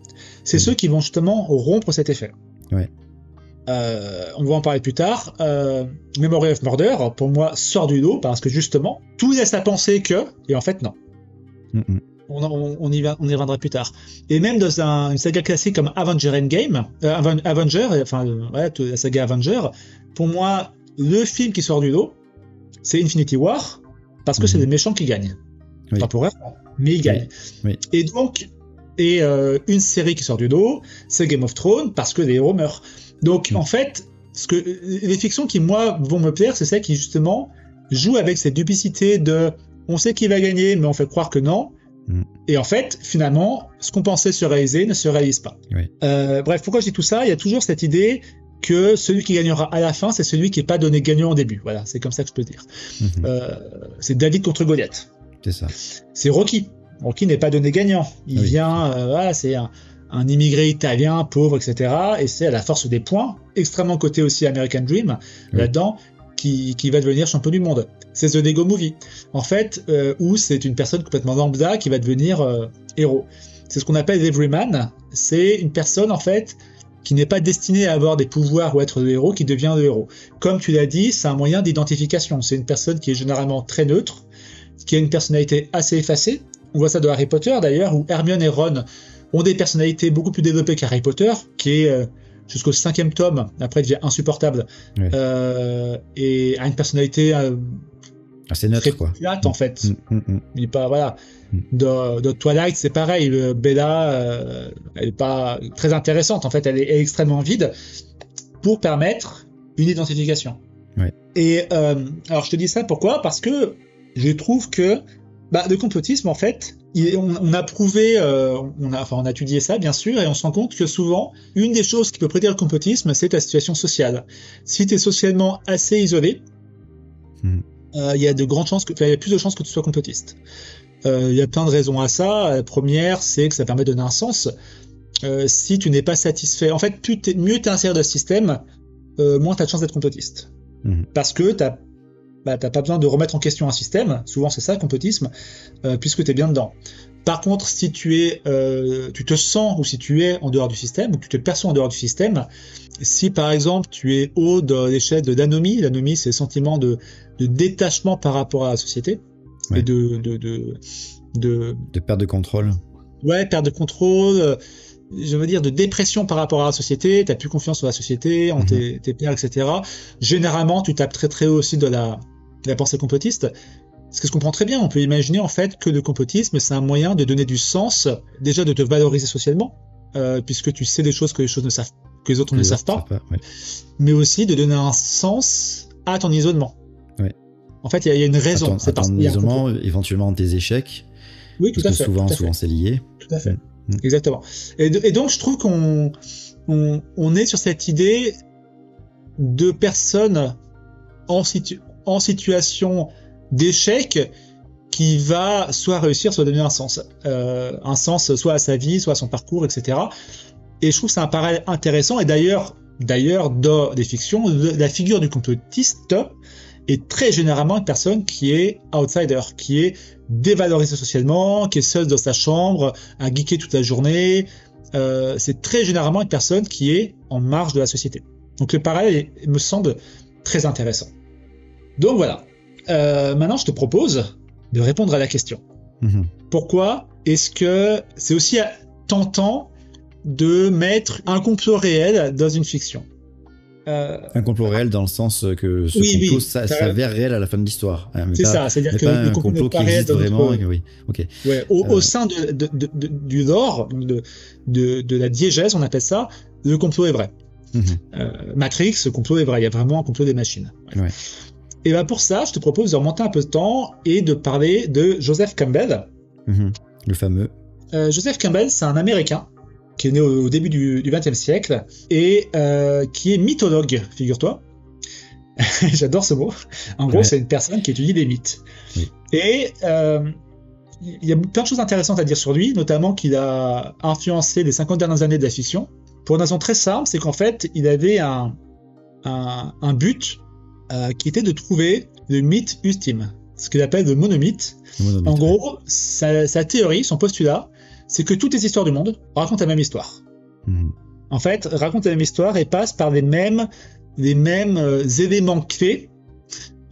S2: c'est ceux qui vont justement rompre cet effet.
S1: Ouais.
S2: On va en parler plus tard. Memory of Murder, pour moi, sort du lot parce que justement, tout laisse à penser que, et en fait, non. On y reviendra plus tard. Et même dans une saga classique comme Avenger Endgame, la saga Avenger, pour moi, le film qui sort du lot, c'est Infinity War, parce que c'est les méchants qui gagnent. Temporairement, mais ils gagnent.
S1: Oui.
S2: Et donc, une série qui sort du lot, c'est Game of Thrones, parce que les héros meurent. Donc, en fait, les fictions qui, moi, vont me plaire, c'est celles qui, justement, jouent avec cette duplicité de on sait qui va gagner, mais on fait croire que non. Et en fait, finalement, ce qu'on pensait se réaliser ne se réalise pas.
S1: Oui.
S2: Bref, pourquoi je dis tout ça ? Il y a toujours cette idée que celui qui gagnera à la fin, c'est celui qui n'est pas donné gagnant au début. Voilà, c'est comme ça que je peux dire. C'est David contre Goliath.
S1: C'est ça.
S2: C'est Rocky. Rocky n'est pas donné gagnant. Il vient, c'est un immigré italien, pauvre, etc. Et c'est à la force des points, extrêmement coté aussi American Dream, là-dedans, qui va devenir champion du monde. C'est The Lego Movie, en fait, où c'est une personne complètement lambda qui va devenir héros. C'est ce qu'on appelle l'Everyman. C'est une personne, en fait, qui n'est pas destinée à avoir des pouvoirs ou être le héros, qui devient le héros. Comme tu l'as dit, c'est un moyen d'identification. C'est une personne qui est généralement très neutre, qui a une personnalité assez effacée. On voit ça de Harry Potter, d'ailleurs, où Hermione et Ron ont des personnalités beaucoup plus développées qu'Harry Potter, qui est... jusqu'au 5e tome, après il devient insupportable, et a une personnalité
S1: assez neutre,
S2: très plate en fait. Il est pas, voilà. Dans Twilight, c'est pareil, Bella, elle est pas très intéressante, en fait, elle est extrêmement vide pour permettre une identification.
S1: Ouais.
S2: Et alors je te dis ça pourquoi ? Parce que je trouve que Le complotisme, en fait, on a prouvé, on a étudié ça, bien sûr, et on se rend compte que souvent, une des choses qui peut prédire le complotisme, c'est ta situation sociale. Si tu es socialement assez isolé, il y a plus de chances que tu sois complotiste. Il y a plein de raisons à ça. La première, c'est que ça permet de donner un sens. Si tu n'es pas satisfait, en fait, mieux tu es inséré dans le système, moins tu as de chances d'être complotiste. Parce que t'as pas besoin de remettre en question un système, souvent c'est ça le complotisme, puisque tu es bien dedans. Par contre, si tu te sens, ou si tu es en dehors du système, ou que tu te perçois en dehors du système, si par exemple tu es haut de l'échelle de l'anomie, l'anomie c'est le sentiment de détachement par rapport à la société, et de
S1: perte de contrôle.
S2: Ouais, perte de contrôle, je veux dire de dépression par rapport à la société, t'as plus confiance en la société, en tes pairs, etc. Généralement, tu tapes très très haut aussi de la pensée complotiste. Ce que je comprends très bien, on peut imaginer en fait que le complotisme, c'est un moyen de donner du sens, déjà de te valoriser socialement, puisque tu sais des choses que les autres ne savent pas, mais aussi de donner un sens à ton isolement. Ouais. En fait, il y a une raison.
S1: À ton isolement, éventuellement tes échecs.
S2: Oui, tout à fait.
S1: Souvent c'est lié.
S2: Tout à fait. Exactement. Et donc, je trouve qu'on est sur cette idée de personnes en situation d'échec qui va soit réussir, soit donner un sens soit à sa vie, soit à son parcours, etc. Et je trouve que c'est un parallèle intéressant. Et d'ailleurs, dans les fictions, la figure du complotiste est très généralement une personne qui est outsider, qui est dévalorisée socialement, qui est seule dans sa chambre, à geeker toute la journée. C'est très généralement une personne qui est en marge de la société. Donc le parallèle me semble très intéressant. Donc voilà. Maintenant, je te propose de répondre à la question. Pourquoi est-ce que c'est aussi tentant de mettre un complot réel dans une fiction?
S1: Un complot réel dans le sens que ce complot s'avère réel à la fin de l'histoire.
S2: C'est ça, c'est-à-dire que
S1: le complot qui existe vraiment.
S2: Au sein du lore, de la diégèse, on appelle ça, le complot est vrai. Matrix, le complot est vrai, il y a vraiment un complot des machines. Ouais. Et pour ça, je te propose de remonter un peu de temps et de parler de Joseph Campbell.
S1: Le fameux.
S2: Joseph Campbell, c'est un Américain qui est né au début du XXe siècle et qui est mythologue, figure-toi. J'adore ce mot. En gros, c'est une personne qui étudie les mythes. Oui. Et il y a plein de choses intéressantes à dire sur lui, notamment qu'il a influencé les 50 dernières années de la fiction. Pour une raison très simple, c'est qu'en fait, il avait un but qui était de trouver le mythe ultime, ce qu'il appelle le monomythe. En gros, sa théorie, son postulat, c'est que toutes les histoires du monde racontent la même histoire. En fait, racontent la même histoire et passent par les mêmes éléments clés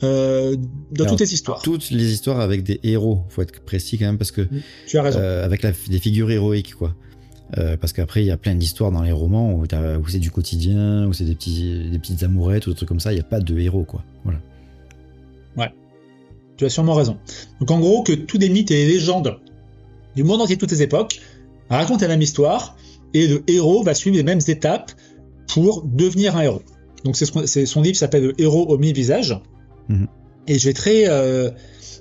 S2: dans toutes les histoires.
S1: Toutes les histoires avec des héros, faut être précis quand même, parce que
S2: tu as raison.
S1: Avec des figures héroïques, quoi. Parce qu'après, il y a plein d'histoires dans les romans où c'est du quotidien, où c'est des petites amourettes ou des trucs comme ça. Il n'y a pas de héros, quoi. Voilà.
S2: Ouais. Tu as sûrement raison. Donc en gros, que tous les mythes et les légendes du monde entier de toutes les époques racontent la même histoire et le héros va suivre les mêmes étapes pour devenir un héros. Donc c'est son livre s'appelle Le héros aux 1000 visages. Et je vais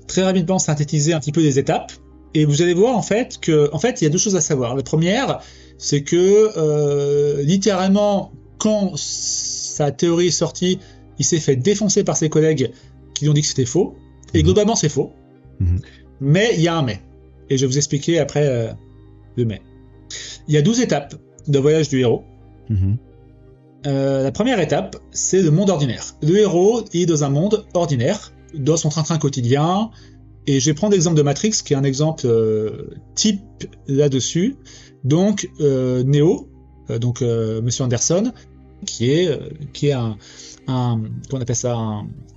S2: très rapidement synthétiser un petit peu les étapes. Et vous allez voir en fait il y a deux choses à savoir. La première, c'est que littéralement, quand sa théorie est sortie, il s'est fait défoncer par ses collègues qui lui ont dit que c'était faux. Et globalement, c'est faux. Mais il y a un mais. Et je vais vous expliquer après le mais. Il y a 12 étapes de voyage du héros. La première étape, c'est le monde ordinaire. Le héros est dans un monde ordinaire, dans son train-train quotidien. Et je vais prendre l'exemple de Matrix, qui est un exemple type là-dessus. Donc, Neo, Monsieur Anderson, qui est un qu'on appelle ça,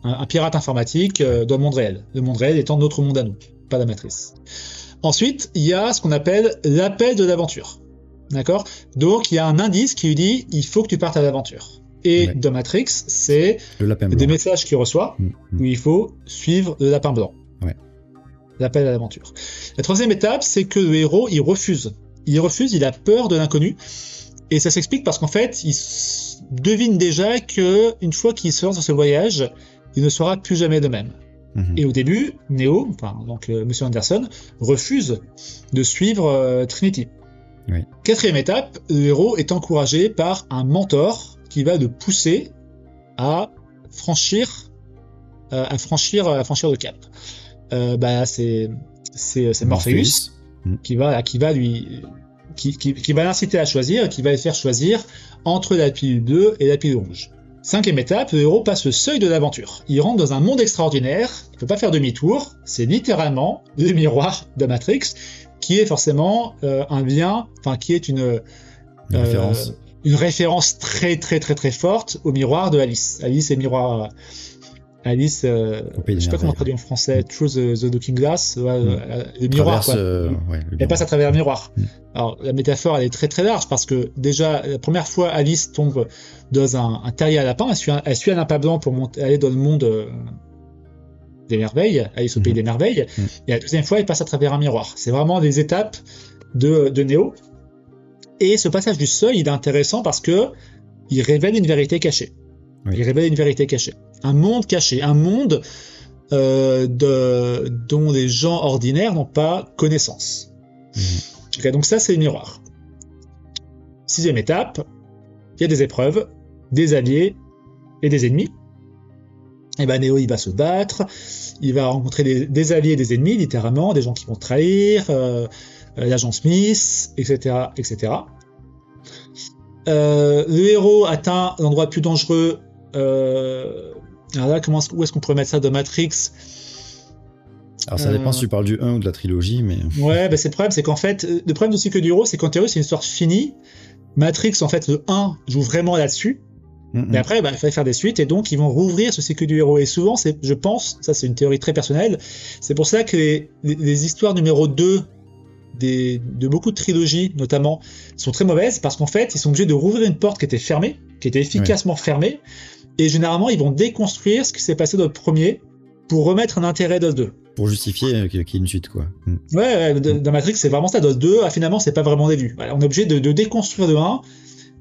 S2: un pirate informatique dans le monde réel. Le monde réel étant notre monde à nous, pas la matrice. Ensuite, il y a ce qu'on appelle l'appel de l'aventure. D'accord ? Donc, il y a un indice qui lui dit « il faut que tu partes à l'aventure ». Et dans Matrix, c'est des messages qu'il reçoit où il faut suivre le lapin blanc. L'appel à l'aventure. La troisième étape, c'est que le héros, il refuse. Il a peur de l'inconnu. Et ça s'explique parce qu'en fait, il devine déjà que une fois qu'il sort sur ce voyage, il ne sera plus jamais de même. Et au début, Neo, donc Monsieur Anderson, refuse de suivre Trinity.
S1: Oui.
S2: Quatrième étape, le héros est encouragé par un mentor qui va le pousser à franchir le cap. C'est Morpheus qui va l'inciter à choisir, qui va le faire choisir entre la pilule bleue et la pilule rouge. Cinquième étape, le héros passe le seuil de l'aventure. Il rentre dans un monde extraordinaire, il ne peut pas faire demi-tour, c'est littéralement le miroir de Matrix, qui est forcément qui est une référence très très très très forte au miroir de Alice. Alice et miroir... Alice, je sais pas comment traduire en français, Through the Looking Glass, le miroir, quoi. Elle passe à travers le miroir. Alors, la métaphore, elle est très très large, parce que déjà, la première fois, Alice tombe dans un terrier à lapin, elle suit un pas blanc pour aller dans le monde des merveilles, Alice au pays des merveilles, et la deuxième fois, elle passe à travers un miroir. C'est vraiment des étapes de Neo. Et ce passage du seuil, il est intéressant parce que il révèle une vérité cachée. Il révèle une vérité cachée. Un monde caché, un monde dont les gens ordinaires n'ont pas connaissance. Okay, donc ça, c'est le miroir. Sixième étape, il y a des épreuves, des alliés et des ennemis. Et ben Neo, il va se battre, il va rencontrer des alliés et des ennemis, littéralement, des gens qui vont trahir, l'agent Smith, etc., etc. Le héros atteint l'endroit le plus dangereux. Alors là, où est-ce qu'on pourrait mettre ça dans Matrix?
S1: Alors ça dépend si tu parles du 1 ou de la trilogie, mais...
S2: Ouais, c'est le problème, c'est qu'en fait, le problème du cycle du héros, c'est qu'en théorie, c'est une histoire finie. Matrix, en fait, le 1 joue vraiment là-dessus. Mais après, il fallait faire des suites, et donc ils vont rouvrir ce cycle du héros. Et souvent, je pense, ça c'est une théorie très personnelle, c'est pour ça que les histoires numéro 2 de beaucoup de trilogies, notamment, sont très mauvaises, parce qu'en fait, ils sont obligés de rouvrir une porte qui était fermée, qui était efficacement fermée, et généralement, ils vont déconstruire ce qui s'est passé dans le premier pour remettre un intérêt dans le 2.
S1: Pour justifier qu'il y ait une suite, quoi.
S2: Ouais, dans Matrix, c'est vraiment ça. Dans le 2, finalement, c'est pas vraiment des vues. Voilà, on est obligé de déconstruire le 1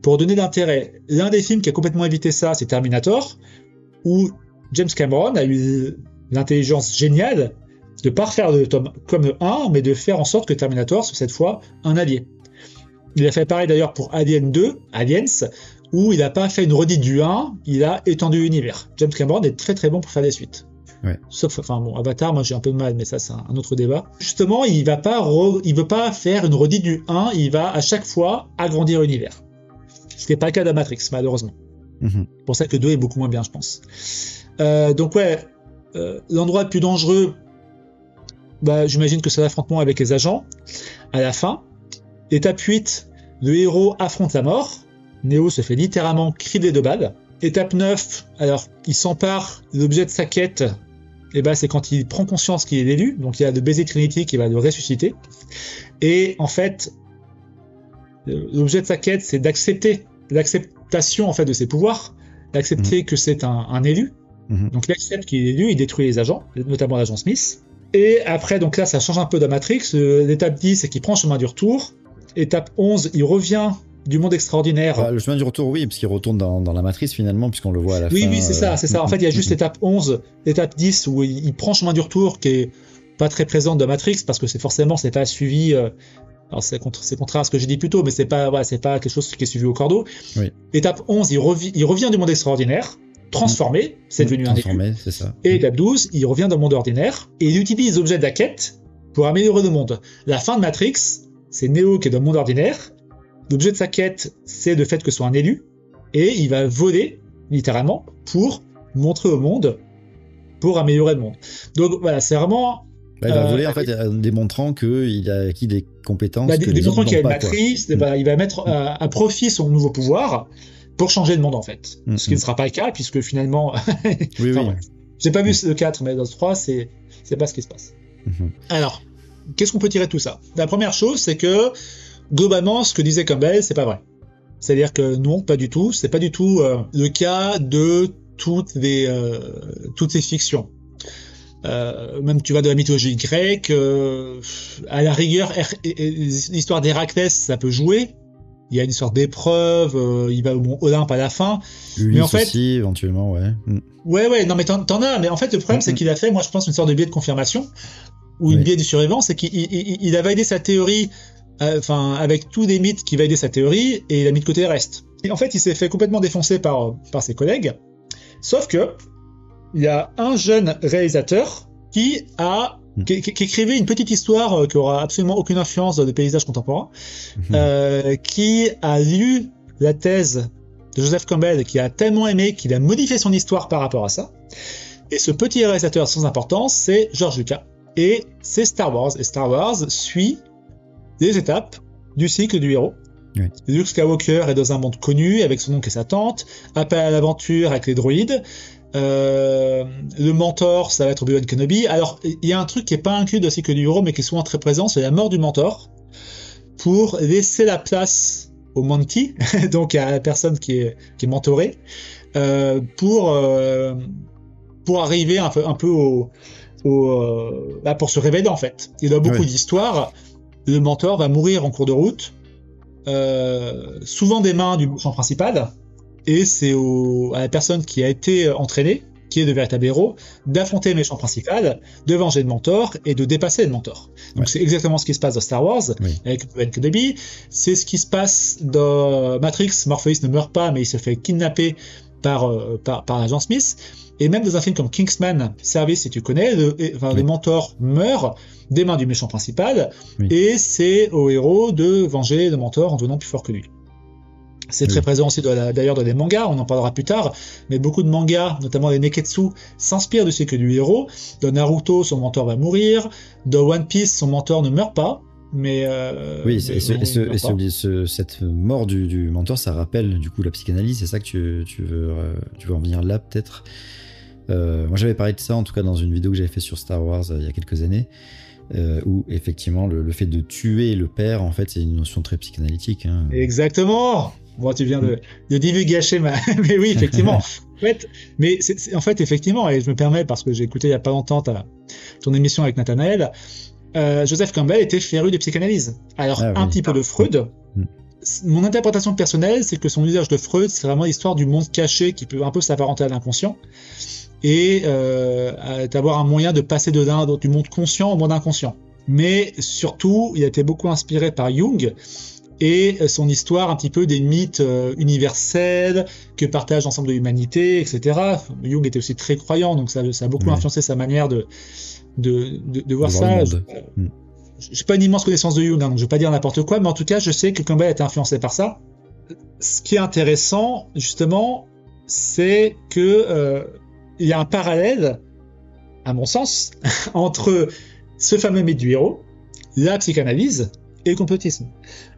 S2: pour donner d'intérêt. L'un des films qui a complètement évité ça, c'est Terminator, où James Cameron a eu l'intelligence géniale de pas refaire le tome comme le 1, mais de faire en sorte que Terminator soit cette fois un allié. Il a fait pareil d'ailleurs pour Alien 2, Aliens, où il n'a pas fait une redite du 1, il a étendu l'univers. James Cameron est très très bon pour faire des suites.
S1: Ouais.
S2: Sauf, Avatar, moi j'ai un peu de mal, mais ça c'est un autre débat. Justement, il veut pas faire une redite du 1, il va à chaque fois agrandir l'univers. Ce qui n'est pas le cas de Matrix, malheureusement. C'est pour ça que 2 est beaucoup moins bien, je pense. Donc ouais, l'endroit le plus dangereux, j'imagine que c'est l'affrontement avec les agents, à la fin. Étape 8, le héros affronte la mort. Neo se fait littéralement cribler de balles. Étape 9, alors il s'empare de l'objet de sa quête, et c'est quand il prend conscience qu'il est l'élu, donc il y a le baiser Trinity qui va le ressusciter. Et en fait, l'objet de sa quête, c'est l'acceptation en fait de ses pouvoirs, d'accepter que c'est un élu. Donc il accepte qu'il est élu, il détruit les agents, notamment l'agent Smith. Et après, donc là, ça change un peu de Matrix. L'étape 10, c'est qu'il prend le chemin du retour. Étape 11, il revient du monde extraordinaire. Le
S1: chemin du retour, oui, parce qu'il retourne dans la matrice finalement, puisqu'on le voit à la fin.
S2: Oui, c'est ça. En fait, il y a juste l'étape 11, l'étape 10, où il prend le chemin du retour, qui est pas très présente de Matrix, parce que c'est pas suivi. Alors c'est contraire à ce que j'ai dit plus tôt, mais c'est pas quelque chose qui est suivi au cordeau. Oui. Étape 11, il revient du monde extraordinaire, transformé, c'est devenu un élu.
S1: C'est ça.
S2: Et étape 12, il revient dans le monde ordinaire, et il utilise les objets de la quête pour améliorer le monde. La fin de Matrix, c'est Neo qui est dans le monde ordinaire. L'objet de sa quête, c'est le fait que ce soit un élu, et il va voler, littéralement, pour montrer au monde, pour améliorer le monde. Donc voilà, c'est vraiment...
S1: il va voler en fait, démontrant qu'il a acquis des compétences que les autres n'ont pas. Démontrant qu'il y a
S2: une matrice, il va mettre à profit son nouveau pouvoir pour changer le monde en fait. Ce qui ne sera pas le cas, puisque finalement...
S1: oui.
S2: J'ai pas vu le 4, mais dans le 3, c'est pas ce qui se passe. Alors, qu'est-ce qu'on peut tirer de tout ça? La première chose, c'est que globalement, ce que disait Campbell, c'est pas vrai. C'est-à-dire que non, pas du tout. C'est pas du tout le cas de toutes ces fictions. Même tu vas de la mythologie grecque, à la rigueur, l'histoire d'Héraclès, ça peut jouer. il y a une sorte d'épreuve, il va au mont Olympe à la fin.
S1: Ulysse mais en fait, aussi, éventuellement, ouais.
S2: Ouais, non mais t'en as, mais en fait le problème c'est qu'il a fait, moi je pense, une sorte de biais de confirmation, ou une biais du survivant, c'est qu'il a validé sa théorie, avec tous les mythes qui validaient sa théorie, et il a mis de côté le reste. Et en fait il s'est fait complètement défoncer par ses collègues, sauf que il y a un jeune réalisateur qui écrivait une petite histoire qui aura absolument aucune influence dans le paysage contemporain, qui a lu la thèse de Joseph Campbell, qui a tellement aimé qu'il a modifié son histoire par rapport à ça. Et ce petit réalisateur sans importance, c'est George Lucas. Et c'est Star Wars. Et Star Wars suit les étapes du cycle du héros.
S1: Oui.
S2: Luke Skywalker est dans un monde connu, avec son oncle et sa tante, appel à l'aventure avec les droïdes. Le mentor, ça va être Obi-Wan Kenobi. Alors, il y a un truc qui est pas inclus dans le cycle du héros, mais qui est souvent très présent, c'est la mort du mentor, pour laisser la place au mentee, donc à la personne qui est mentorée, pour arriver un peu pour se révéler en fait. Il y a beaucoup d'histoires, le mentor va mourir en cours de route, souvent des mains du méchant principal, et c'est à la personne qui a été entraînée, qui est le véritable héros, d'affronter le méchant principal, de venger le mentor et de dépasser le mentor. Donc c'est exactement ce qui se passe dans Star Wars, avec Obi-Wan Kenobi. C'est ce qui se passe dans Matrix. Morpheus ne meurt pas, mais il se fait kidnapper par l'agent Smith. Et même dans un film comme Kingsman Service, si tu connais, le mentor meurt des mains du méchant principal, et c'est au héros de venger le mentor en devenant plus fort que lui. C'est très présent aussi d'ailleurs dans les mangas, on en parlera plus tard, mais beaucoup de mangas, notamment les Neketsu, s'inspirent du cycle du héros. Dans Naruto, son mentor va mourir. Dans One Piece, son mentor ne meurt pas, mais...
S1: cette mort du mentor, ça rappelle du coup la psychanalyse, c'est ça que tu veux en venir là peut-être. Moi j'avais parlé de ça en tout cas dans une vidéo que j'avais fait sur Star Wars il y a quelques années, où effectivement le fait de tuer le père, en fait c'est une notion très psychanalytique.
S2: Exactement. Bon, tu viens de divulgacher mais oui, effectivement. En fait, effectivement, et je me permets parce que j'ai écouté il y a pas longtemps ton émission avec Nathanaël, Joseph Campbell était féru de psychanalyse. Alors, un petit peu de Freud. Mon interprétation personnelle, c'est que son usage de Freud, c'est vraiment l'histoire du monde caché qui peut un peu s'apparenter à l'inconscient, et d'avoir un moyen de passer du monde conscient au monde inconscient. Mais surtout, il a été beaucoup inspiré par Jung, et son histoire un petit peu des mythes universels que partage l'ensemble de l'humanité, etc. Jung était aussi très croyant, donc ça a beaucoup influencé sa manière de voir ça. J'ai pas une immense connaissance de Jung, donc je vais pas dire n'importe quoi, mais en tout cas, je sais que Campbell a été influencé par ça. Ce qui est intéressant, justement, c'est que il y a un parallèle, à mon sens, entre ce fameux mythe du héros, la psychanalyse et le complotisme.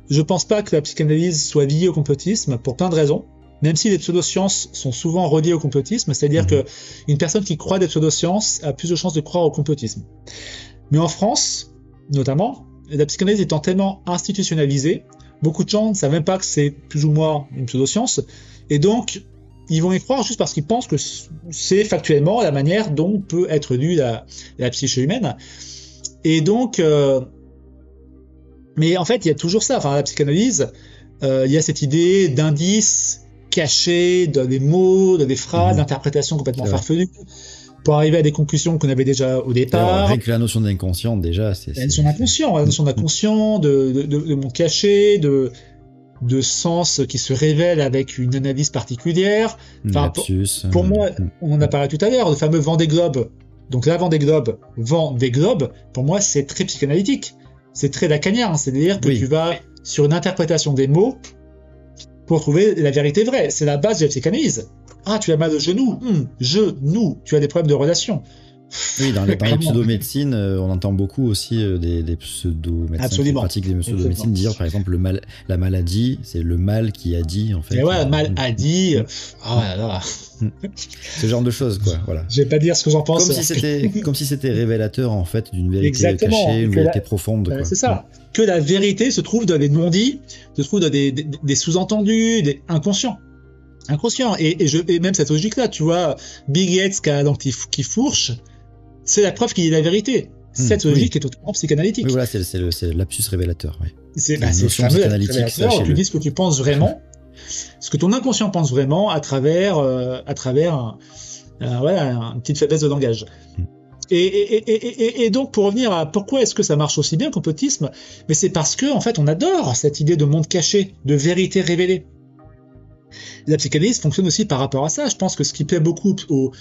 S2: Je pense pas que la psychanalyse soit liée au complotisme pour plein de raisons, même si les pseudosciences sont souvent reliées au complotisme, c'est-à-dire que une personne qui croit des pseudosciences a plus de chances de croire au complotisme. Mais en France, notamment, la psychanalyse étant tellement institutionnalisée, beaucoup de gens ne savent même pas que c'est plus ou moins une pseudoscience, et donc ils vont y croire juste parce qu'ils pensent que c'est factuellement la manière dont peut être lue la psyché humaine. Et donc... Mais en fait, il y a toujours ça. Enfin, la psychanalyse, il y a cette idée d'indices cachés dans des mots, dans des phrases, d'interprétations complètement farfelues, pour arriver à des conclusions qu'on avait déjà au départ.
S1: Rien que la notion d'inconscient, déjà,
S2: la notion d'inconscient, de monde caché, de sens qui se révèle avec une analyse particulière. Enfin, pour moi, on en a parlé tout à l'heure, le fameux Vendée Globe. Donc là, Vendée Globe, pour moi, c'est très psychanalytique. C'est très lacanien, c'est-à-dire que tu vas sur une interprétation des mots pour trouver la vérité vraie. C'est la base de la psychanalyse. Ah, tu as mal au genou, tu as des problèmes de relation.
S1: Oui, dans les pseudo-médecines, on entend beaucoup aussi des pseudo-médecins qui pratiquent les pseudo-médecines dire, par exemple, la maladie, c'est le mal qui a dit, en fait.
S2: Et ouais, mal a dit,
S1: ce genre de choses, quoi, voilà.
S2: Je vais pas dire ce que j'en pense.
S1: Comme si c'était révélateur, en fait, d'une vérité cachée, une vérité profonde, quoi.
S2: C'est ça. Que la vérité se trouve dans les non-dits, se trouve dans des sous-entendus, des inconscients. Et même cette logique-là, tu vois, Bill Gates qui a la langue qui fourche, c'est la preuve qu'il dit la vérité. Cette logique est totalement psychanalytique.
S1: Oui, voilà, c'est le lapsus révélateur. Oui.
S2: C'est fameux à travers tu dis ce que tu penses vraiment, ce que ton inconscient pense vraiment à travers une petite faiblesse de langage. Et donc, pour revenir à pourquoi est-ce que ça marche aussi bien, le complotisme, mais c'est parce que, en fait, on adore cette idée de monde caché, de vérité révélée. La psychanalyse fonctionne aussi par rapport à ça. Je pense que ce qui plaît beaucoup aux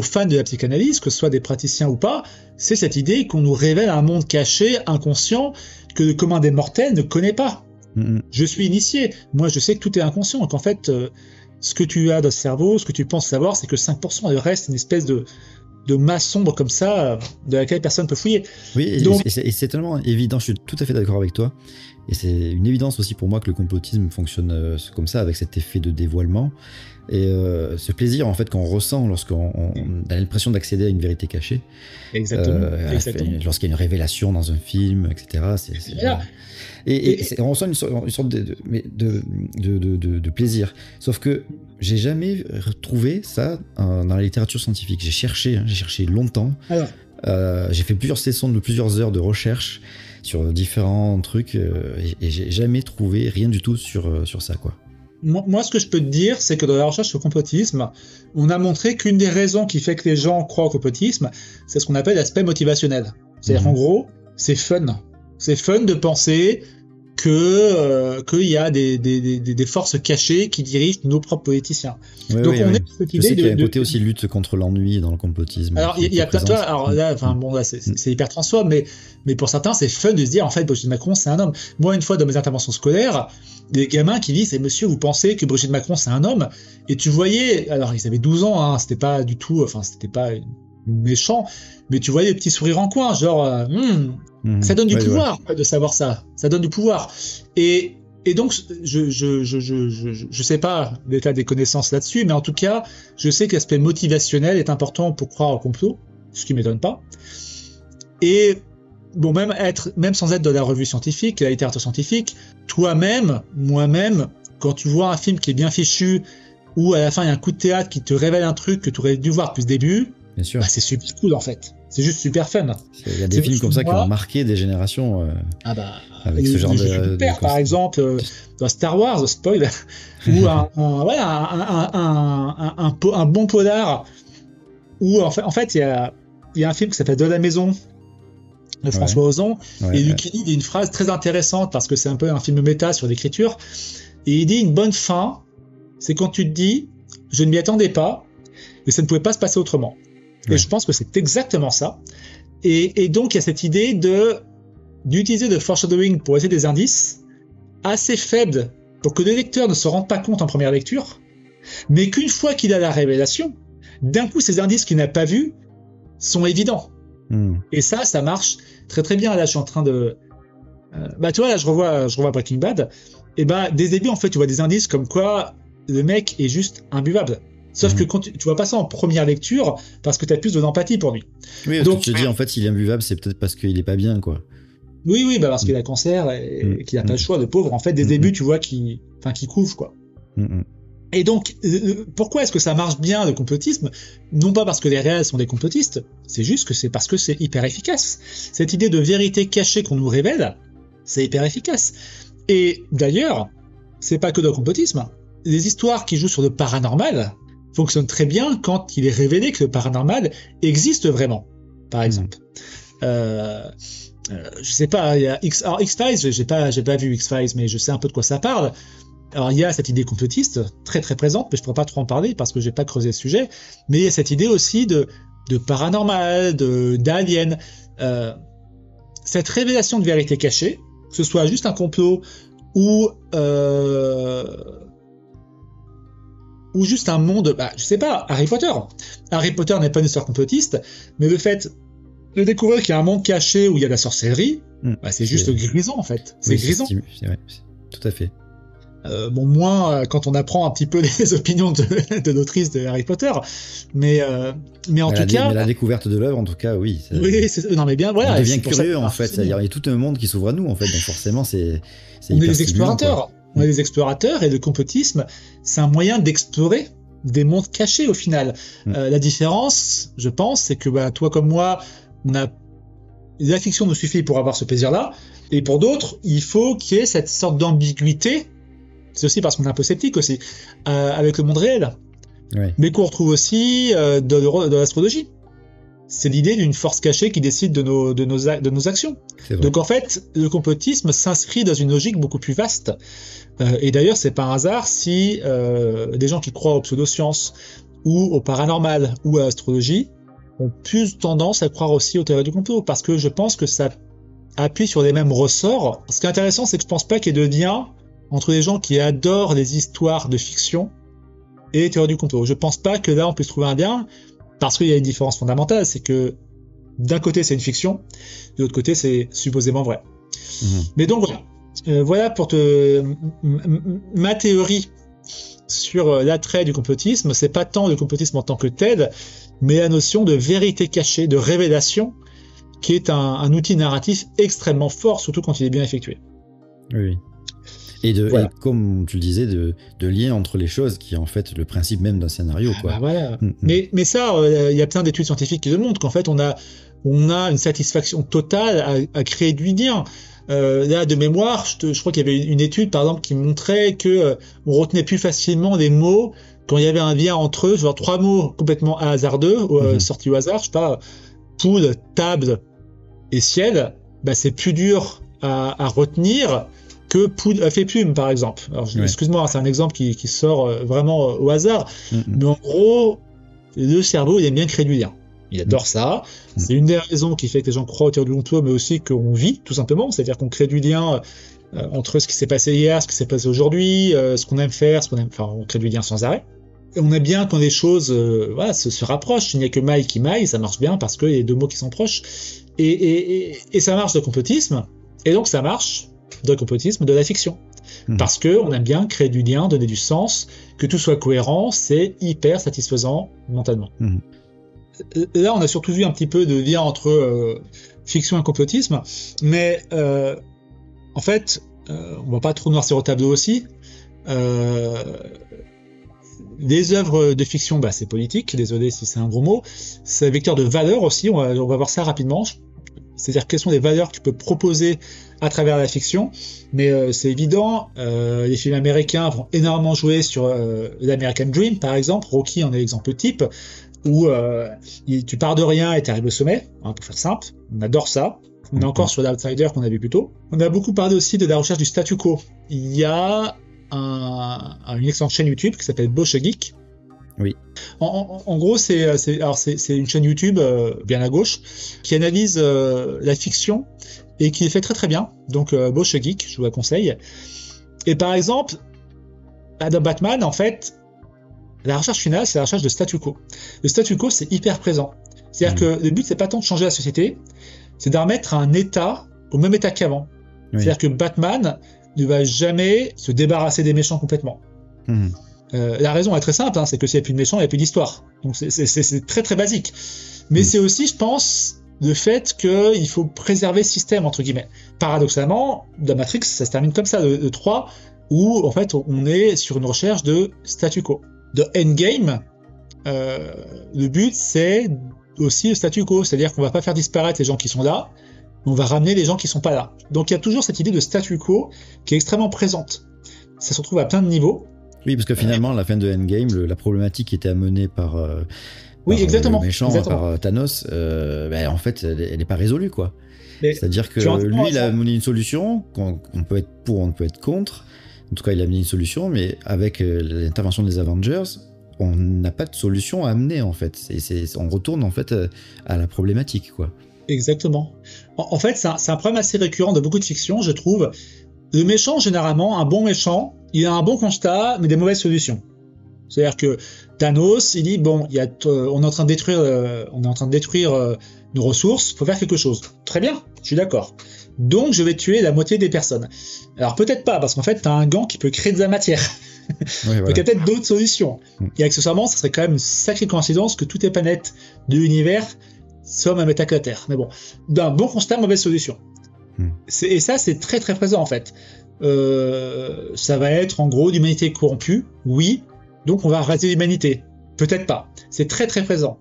S2: fans de la psychanalyse, que ce soit des praticiens ou pas, c'est cette idée qu'on nous révèle un monde caché, inconscient, que le commun des mortels ne connaît pas. Je suis initié. Moi, je sais que tout est inconscient. Donc, en fait, ce que tu as dans le cerveau, ce que tu penses savoir, c'est que 5%, et le reste, c'est une espèce de masse sombre comme ça, de laquelle personne ne peut fouiller.
S1: Oui, et c'est tellement évident, je suis tout à fait d'accord avec toi. Et c'est une évidence aussi pour moi que le complotisme fonctionne comme ça, avec cet effet de dévoilement. Et ce plaisir en fait qu'on ressent lorsqu'on a l'impression d'accéder à une vérité cachée.
S2: Exactement.
S1: Lorsqu'il y a une révélation dans un film, etc. On ressent une sorte de plaisir. Sauf que j'ai jamais retrouvé ça dans la littérature scientifique. J'ai cherché longtemps. J'ai fait plusieurs sessions de plusieurs heures de recherche sur différents trucs et j'ai jamais trouvé rien du tout sur ça, quoi.
S2: Moi, ce que je peux te dire, c'est que dans la recherche sur le complotisme, on a montré qu'une des raisons qui fait que les gens croient au complotisme, c'est ce qu'on appelle l'aspect motivationnel. C'est-à-dire, en gros, c'est fun. C'est fun de penser qu'il y a des forces cachées qui dirigent nos propres politiciens.
S1: Donc on est cette idée qu'il y a un côté aussi lutte contre l'ennui dans le complotisme.
S2: Alors il y a plein de alors là, c'est hyper transphobe, mais pour certains c'est fun de se dire en fait Brigitte Macron c'est un homme. Moi une fois dans mes interventions scolaires, des gamins qui disent monsieur vous pensez que Brigitte Macron c'est un homme, et tu voyais, alors ils avaient 12 ans, hein, c'était pas du tout, c'était pas méchant, mais tu voyais des petits sourires en coin, genre ça donne du pouvoir de savoir ça donne du pouvoir. Et donc je sais pas l'état des connaissances là-dessus, mais en tout cas je sais que l'aspect motivationnel est important pour croire au complot, ce qui m'étonne pas. Et bon, même sans être de la revue scientifique, la littérature scientifique, moi-même, quand tu vois un film qui est bien fichu, où à la fin il y a un coup de théâtre qui te révèle un truc que tu aurais dû voir depuis le début, bien sûr. C'est super cool en fait. C'est juste super fun.
S1: Il y a des films comme ça qui ont marqué des générations avec ce genre de
S2: par exemple, dans Star Wars, spoil, ou un bon polar, où en fait il y a un film qui s'appelle De la maison de François Ozon, et Lucchini dit une phrase très intéressante parce que c'est un peu un film méta sur l'écriture, et il dit une bonne fin, c'est quand tu te dis je ne m'y attendais pas, mais ça ne pouvait pas se passer autrement. Et je pense que c'est exactement ça. Et donc il y a cette idée d'utiliser le foreshadowing pour essayer des indices assez faibles pour que le lecteur ne se rende pas compte en première lecture, mais qu'une fois qu'il a la révélation, d'un coup ces indices qu'il n'a pas vus sont évidents. Et ça marche très très bien. Là je suis en train de tu vois, là je revois Breaking Bad, et dès le début en fait tu vois des indices comme quoi le mec est juste imbuvable. Sauf que quand tu vois pas ça en première lecture, parce que tu as plus de l'empathie pour lui.
S1: Oui, donc tu te dis en fait s'il est imbuvable, c'est peut-être parce qu'il est pas bien, quoi.
S2: Oui, parce qu'il a cancer et qu'il a pas le choix, le pauvre. En fait, dès le début, tu vois qu'il couve, quoi. Et donc, pourquoi est-ce que ça marche bien, le complotisme? Non pas parce que les réels sont des complotistes, c'est juste que c'est parce que c'est hyper efficace. Cette idée de vérité cachée qu'on nous révèle, c'est hyper efficace. Et d'ailleurs, c'est pas que le complotisme. Les histoires qui jouent sur le paranormal fonctionne très bien quand il est révélé que le paranormal existe vraiment, par exemple. Je sais pas, il y a X-Files, j'ai pas vu X-Files, mais je sais un peu de quoi ça parle. Alors il y a cette idée complotiste, très très présente, mais je pourrais pas trop en parler parce que j'ai pas creusé le sujet, mais il y a cette idée aussi de paranormal, d'alien, cette révélation de vérité cachée, que ce soit juste un complot ou juste un monde, je sais pas, Harry Potter. Harry Potter n'est pas une histoire complotiste, mais le fait de découvrir qu'il y a un monde caché où il y a de la sorcellerie, c'est juste grisant en fait. C'est grisant.
S1: C'est vrai, tout à fait.
S2: Moins quand on apprend un petit peu les opinions de l'autrice de Harry Potter, mais en tout cas...
S1: Mais la découverte de l'œuvre, en tout cas, oui.
S2: Oui, non mais bien, voilà.
S1: On devient curieux en fait, c'est-à-dire il y a tout un monde qui s'ouvre à nous en fait, donc forcément c'est
S2: on est des explorateurs. On est des explorateurs, et le complotisme, c'est un moyen d'explorer des mondes cachés au final. La différence, je pense, c'est que toi comme moi, la fiction nous suffit pour avoir ce plaisir-là, Et pour d'autres, il faut qu'il y ait cette sorte d'ambiguïté. C'est aussi parce qu'on est un peu sceptique aussi, avec le monde réel.
S1: Ouais.
S2: Mais qu'on retrouve aussi de l'astrologie. C'est l'idée d'une force cachée qui décide de nos actions. Donc en fait, le complotisme s'inscrit dans une logique beaucoup plus vaste. Et d'ailleurs, c'est pas un hasard si des gens qui croient aux pseudosciences ou au paranormal ou à l'astrologie ont plus tendance à croire aussi aux théories du complot, parce que je pense que ça appuie sur les mêmes ressorts. Ce qui est intéressant, c'est que je pense pas qu'il y ait de lien entre les gens qui adorent les histoires de fiction et les théories du complot. Je pense pas que là on puisse trouver un lien, parce qu'il y a une différence fondamentale, c'est que d'un côté c'est une fiction, de l'autre côté c'est supposément vrai. Mais donc voilà, voilà pour ma théorie sur l'attrait du complotisme. C'est pas tant le complotisme en tant que tel, mais la notion de vérité cachée, de révélation, qui est un outil narratif extrêmement fort, surtout quand il est bien effectué.
S1: Oui. Et comme tu le disais, de lien entre les choses, qui est en fait le principe même d'un scénario, quoi.
S2: Bah voilà. Mais ça, il y a plein d'études scientifiques qui le montrent, qu'en fait, on a une satisfaction totale à créer du lien. Là, de mémoire, je crois qu'il y avait une étude, par exemple, qui montrait que on retenait plus facilement des mots quand il y avait un lien entre eux, genre 3 mots complètement hasardeux, sortis au hasard, je sais pas, poule, table et ciel. Bah, c'est plus dur à retenir que poudre fait plume, par exemple. Alors, excuse-moi, c'est un exemple qui sort vraiment au hasard, mais en gros, le cerveau, il aime bien créer du lien. Il adore ça. C'est une des raisons qui fait que les gens croient au théorie du complot, mais aussi qu'on vit, tout simplement. C'est-à-dire qu'on crée du lien entre ce qui s'est passé hier, ce qui s'est passé aujourd'hui, ce qu'on aime faire, enfin, on crée du lien sans arrêt. Et on aime bien quand les choses se rapprochent. Il n'y a que maille qui maille, ça marche bien parce qu'il y a 2 mots qui sont proches. Et ça marche de complotisme. Et donc ça marche de complotisme de la fiction. Parce que on aime bien créer du lien, donner du sens, que tout soit cohérent, c'est hyper satisfaisant mentalement. Là, on a surtout vu un petit peu de lien entre fiction et complotisme, mais en fait, on va pas trop noircir au tableau aussi. Les œuvres de fiction, bah, c'est politique, désolé si c'est un gros mot, c'est vecteur de valeurs aussi, on va voir ça rapidement. C'est-à-dire quelles sont les valeurs que tu peux proposer à travers la fiction, mais c'est évident, les films américains vont énormément jouer sur l'American Dream, par exemple. Rocky en est l'exemple type, où tu pars de rien et tu arrives au sommet, pour faire simple. On adore ça. On est encore sur l'Outsider qu'on a vu plus tôt. On a beaucoup parlé aussi de la recherche du statu quo. Il y a une excellente chaîne YouTube qui s'appelle Bosch Geek.
S1: Oui.
S2: En gros, c'est une chaîne YouTube bien à gauche qui analyse la fiction et qui est fait très très bien. Donc Bosch Geek, je vous la conseille. Et par exemple, dans Batman, en fait, la recherche finale, c'est la recherche de statu quo. Le statu quo, c'est hyper présent. C'est-à-dire que le but, c'est pas tant de changer la société, c'est d'en remettre un état au même état qu'avant. C'est-à-dire que Batman ne va jamais se débarrasser des méchants complètement. La raison est très simple, c'est que s'il n'y a plus de méchants, il n'y a plus d'histoire. Donc c'est très très basique. Mais c'est aussi, je pense, le fait qu'il faut préserver le système, entre guillemets. Paradoxalement, dans Matrix, ça se termine comme ça, le 3, où en fait on est sur une recherche de statu quo. De Endgame, le but c'est aussi le statu quo, c'est-à-dire qu'on va pas faire disparaître les gens qui sont là, on va ramener les gens qui sont pas là. Donc il y a toujours cette idée de statu quo qui est extrêmement présente. Ça se retrouve à plein de niveaux.
S1: Oui, parce que finalement, à la fin de Endgame, la problématique qui était amenée par
S2: exactement,
S1: le méchant, par Thanos, en fait, elle n'est pas résolue, quoi. C'est-à-dire que lui, il a amené une solution, on peut être pour, on peut être contre. En tout cas, il a amené une solution, mais avec l'intervention des Avengers, on n'a pas de solution à amener, en fait. On retourne, en fait, à la problématique, quoi.
S2: Exactement. En fait, c'est un problème assez récurrent de beaucoup de fictions, je trouve. Le méchant, généralement, un bon méchant, il a un bon constat, mais des mauvaises solutions. C'est-à-dire que Thanos, il dit, bon, on est en train de détruire nos ressources, faut faire quelque chose. Très bien, je suis d'accord. Donc, je vais tuer la moitié des personnes. Alors, peut-être pas, parce qu'en fait, t'as un gant qui peut créer de la matière.
S1: Oui,
S2: Donc, il y a peut-être d'autres solutions. Et accessoirement, ça serait quand même une sacrée coïncidence que toutes les planètes de l'univers soient au même état que la Terre. Mais bon, d'un bon constat, mauvaise solution. Et ça, c'est très très présent en fait. Ça va être en gros l'humanité corrompue, oui, donc on va raser l'humanité. Peut-être pas. C'est très très présent.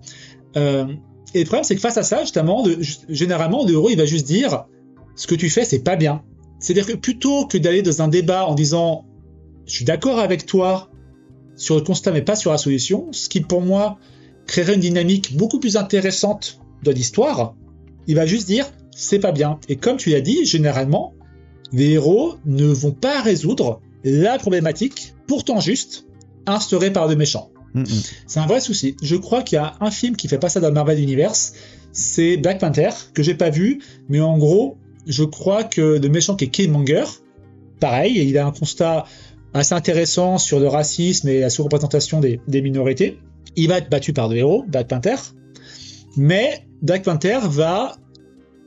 S2: Et le problème, c'est que face à ça, justement, généralement, le héros, il va juste dire ce que tu fais, c'est pas bien. C'est-à-dire que plutôt que d'aller dans un débat en disant je suis d'accord avec toi sur le constat mais pas sur la solution, ce qui pour moi créerait une dynamique beaucoup plus intéressante de l'histoire, il va juste dire c'est pas bien. Et comme tu l'as dit, généralement, les héros ne vont pas résoudre la problématique, pourtant juste, instaurée par le méchant. C'est un vrai souci. Je crois qu'il y a un film qui fait pas ça dans le Marvel Universe, c'est Black Panther, que j'ai pas vu, mais en gros, je crois que le méchant qui est Killmonger, pareil, il a un constat assez intéressant sur le racisme et la sous-représentation des minorités. Il va être battu par le héros, Black Panther, mais Black Panther va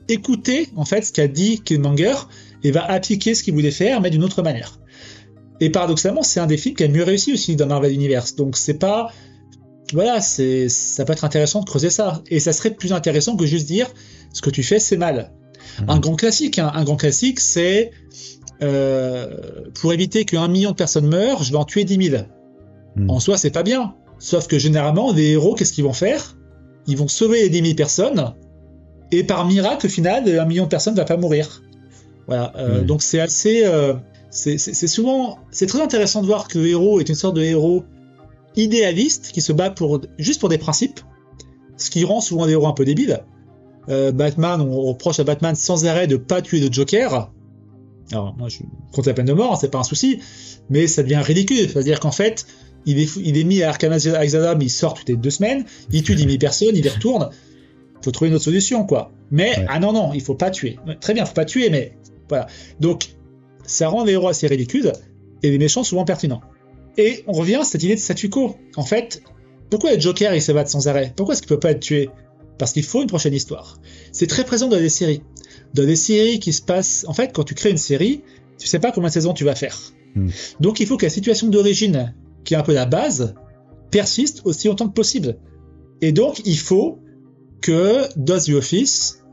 S2: écouter en fait ce qu'a dit Killmonger et va appliquer ce qu'il voulait faire, mais d'une autre manière. Et paradoxalement, c'est un des films qui a mieux réussi aussi dans Marvel Universe. Donc c'est pas... Voilà, ça peut être intéressant de creuser ça. Et ça serait plus intéressant que juste dire ce que tu fais, c'est mal. Un grand classique, hein. Un grand classique, c'est pour éviter que 1 million de personnes meurent, je vais en tuer 10 000. En soi, c'est pas bien. Sauf que généralement, les héros, qu'est-ce qu'ils vont faire? Ils vont sauver les 10 000 personnes, et par miracle, au final, 1 million de personnes ne va pas mourir. Voilà. Donc c'est assez... c'est souvent... C'est très intéressant de voir que le héros est une sorte de héros idéaliste qui se bat juste pour des principes, ce qui rend souvent des héros un peu débiles. Batman, on reproche à Batman sans arrêt de pas tuer le Joker. Alors moi je suis contre la peine de mort, hein, c'est pas un souci, mais ça devient ridicule. C'est-à-dire qu'en fait, il est mis à Arkham Asylum, il sort toutes les 2 semaines, il tue 10 000 personnes, il y retourne. Faut trouver une autre solution, quoi. Mais ah non, il faut pas tuer. Très bien, faut pas tuer, mais voilà. Donc ça rend les héros assez ridicules et les méchants souvent pertinents. Et on revient à cette idée de statu quo. En fait, pourquoi le Joker il se bat sans arrêt? Pourquoi est-ce qu'il peut pas être tué? Parce qu'il faut une prochaine histoire. C'est très présent dans des séries. Dans des séries qui se passent... En fait, quand tu crées une série, tu sais pas combien de saisons tu vas faire. Donc il faut que la situation d'origine, qui est un peu la base, persiste aussi longtemps que possible. Et donc il faut que dans The Office,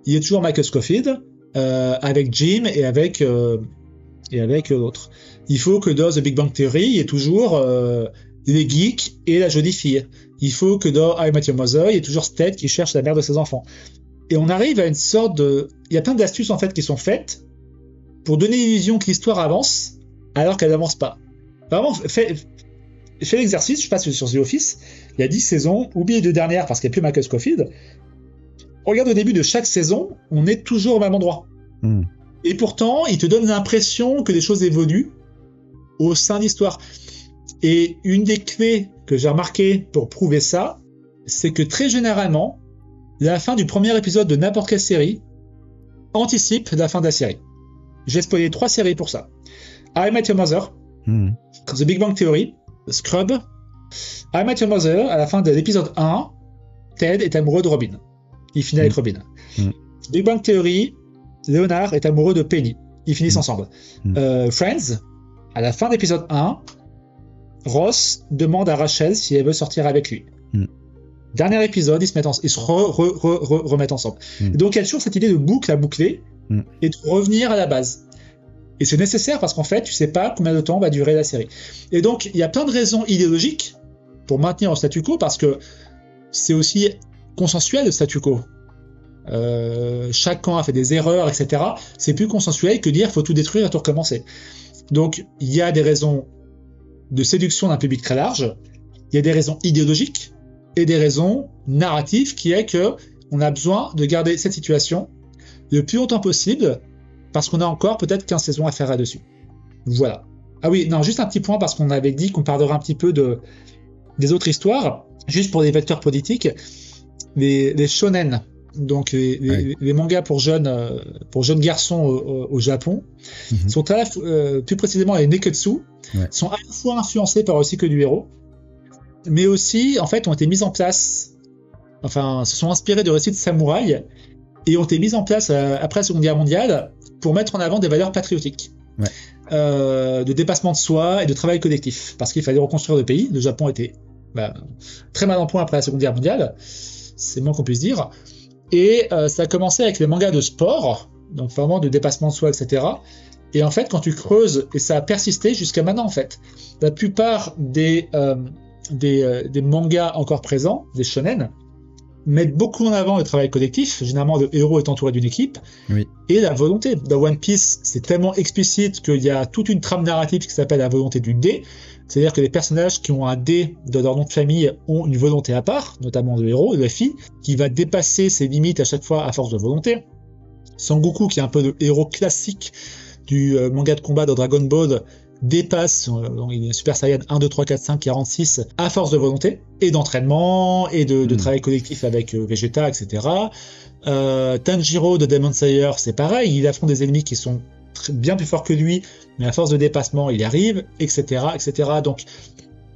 S2: il y ait toujours Michael Scofield, avec Jim et avec l'autre. Il faut que dans The Big Bang Theory, il y ait toujours les geeks et la jolie fille. Il faut que dans I Met Your Mother, il y ait toujours Sted qui cherche la mère de ses enfants. Et on arrive à une sorte de... Il y a plein d'astuces en fait qui sont faites pour donner l'illusion que l'histoire avance alors qu'elle n'avance pas. Vraiment, fais l'exercice, je passe sur The Office, il y a 10 saisons, oublie les 2 dernières parce qu'il n'y a plus Michael Scofield. Regarde au début de chaque saison, on est toujours au même endroit. Et pourtant, il te donne l'impression que les choses évoluent au sein de l'histoire. Et une des clés que j'ai remarqué pour prouver ça, c'est que très généralement, la fin du premier épisode de n'importe quelle série anticipe la fin de la série. J'ai spoilé 3 séries pour ça. I Met Your Mother, The Big Bang Theory, Scrub. I Met Your Mother, à la fin de l'épisode 1, Ted est amoureux de Robin. Il finit avec Robin. Big Bang Theory, Leonard est amoureux de Penny. Ils finissent ensemble. Friends, à la fin de l'épisode 1, Ross demande à Rachel si elle veut sortir avec lui. Dernier épisode, ils se remettent ensemble. Et donc il y a toujours cette idée de boucle à boucler et de revenir à la base. Et c'est nécessaire parce qu'en fait, tu sais pas combien de temps va durer la série. Et donc il y a plein de raisons idéologiques pour maintenir le statu quo, parce que c'est aussi consensuel le statu quo. Chaque camp a fait des erreurs, etc. C'est plus consensuel que dire faut tout détruire et tout recommencer. Donc il y a des raisons de séduction d'un public très large, il y a des raisons idéologiques et des raisons narratives qui est que on a besoin de garder cette situation le plus longtemps possible parce qu'on a encore peut-être 15 saisons à faire là-dessus. Voilà. Ah oui, non, juste un petit point parce qu'on avait dit qu'on parlerait un petit peu des autres histoires, juste pour des vecteurs politiques, les shonen, donc les mangas pour jeunes garçons au Japon, sont plus précisément les neketsu, sont à la fois influencés par le cycle du héros, mais aussi en fait ont été mis en place, enfin se sont inspirés de récits de samouraïs et ont été mis en place après la Seconde Guerre mondiale pour mettre en avant des valeurs patriotiques, de dépassement de soi et de travail collectif, parce qu'il fallait reconstruire le pays. Le Japon était très mal en point après la Seconde Guerre mondiale, c'est le moins qu'on puisse dire. Et ça a commencé avec les mangas de sport, donc vraiment de dépassement de soi, etc. Et en fait, quand tu creuses, et ça a persisté jusqu'à maintenant, en fait, la plupart des mangas encore présents, des shonen, mettent beaucoup en avant le travail collectif. Généralement, le héros est entouré d'une équipe.
S1: Oui.
S2: Et la volonté. Dans One Piece, c'est tellement explicite qu'il y a toute une trame narrative qui s'appelle la volonté du dé. C'est-à-dire que les personnages qui ont un dé dans leur nom de famille ont une volonté à part, notamment le héros, Luffy, qui va dépasser ses limites à chaque fois à force de volonté. Sangoku, qui est un peu le héros classique du manga de combat de Dragon Ball, dépasse, donc il est Super Saiyan 1, 2, 3, 4, 5, 46, à force de volonté, et d'entraînement, et de travail collectif avec Vegeta, etc. Tanjiro de Demon Slayer, c'est pareil, il affronte des ennemis qui sont bien plus forts que lui, mais à force de dépassement, il y arrive, etc., etc. Donc,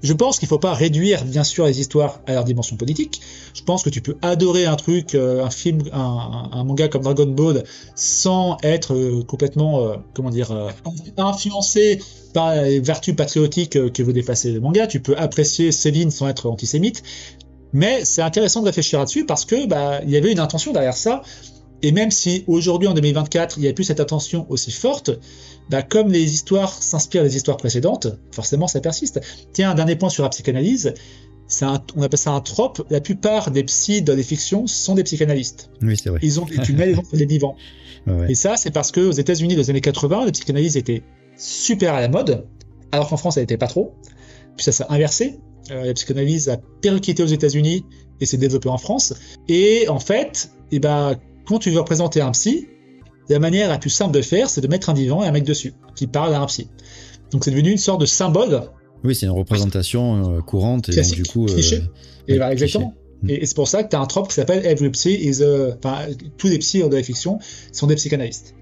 S2: je pense qu'il ne faut pas réduire, bien sûr, les histoires à leur dimension politique. Je pense que tu peux adorer un truc, un film, un manga comme Dragon Ball, sans être complètement, influencé par les vertus patriotiques que veut dépasser le manga. Tu peux apprécier Céline sans être antisémite. Mais c'est intéressant de réfléchir là-dessus parce que il y avait une intention derrière ça. Et même si aujourd'hui, en 2024, il n'y a plus cette attention aussi forte, comme les histoires s'inspirent des histoires précédentes, forcément ça persiste. Tiens, un dernier point sur la psychanalyse, on appelle ça un trope. La plupart des psys dans les fictions sont des psychanalystes.
S1: Oui, c'est vrai.
S2: Tu mets les gens sur les vivants.
S1: Ouais.
S2: Et ça, c'est parce qu'aux États-Unis, dans les années 80, la psychanalyse était super à la mode, alors qu'en France, elle n'était pas trop. Puis ça s'est inversé. La psychanalyse a percuté aux États-Unis et s'est développée en France. Et en fait, quand tu veux représenter un psy, la manière la plus simple de faire, c'est de mettre un divan et un mec dessus, qui parle à un psy. Donc c'est devenu une sorte de symbole.
S1: Oui, c'est une représentation courante.
S2: Classique,
S1: et donc, du coup,
S2: cliché. Exactement. Et c'est pour ça que tu as un trope qui s'appelle Every Psy is tous les psys de la fiction sont des psychanalystes.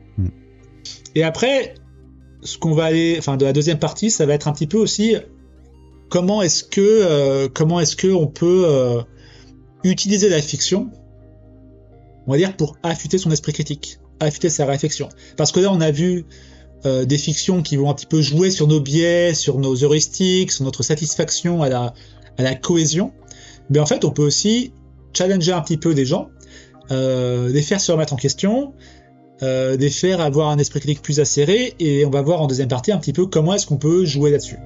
S2: Et après, ce qu'on va aller, de la deuxième partie, ça va être un petit peu aussi comment est-ce que on peut utiliser la fiction, on va dire, pour affûter son esprit critique, affûter sa réflexion. Parce que là, on a vu des fictions qui vont un petit peu jouer sur nos biais, sur nos heuristiques, sur notre satisfaction à la cohésion. Mais en fait, on peut aussi challenger un petit peu des gens, les faire se remettre en question, les faire avoir un esprit critique plus acéré, et on va voir en deuxième partie un petit peu comment est-ce qu'on peut jouer là-dessus.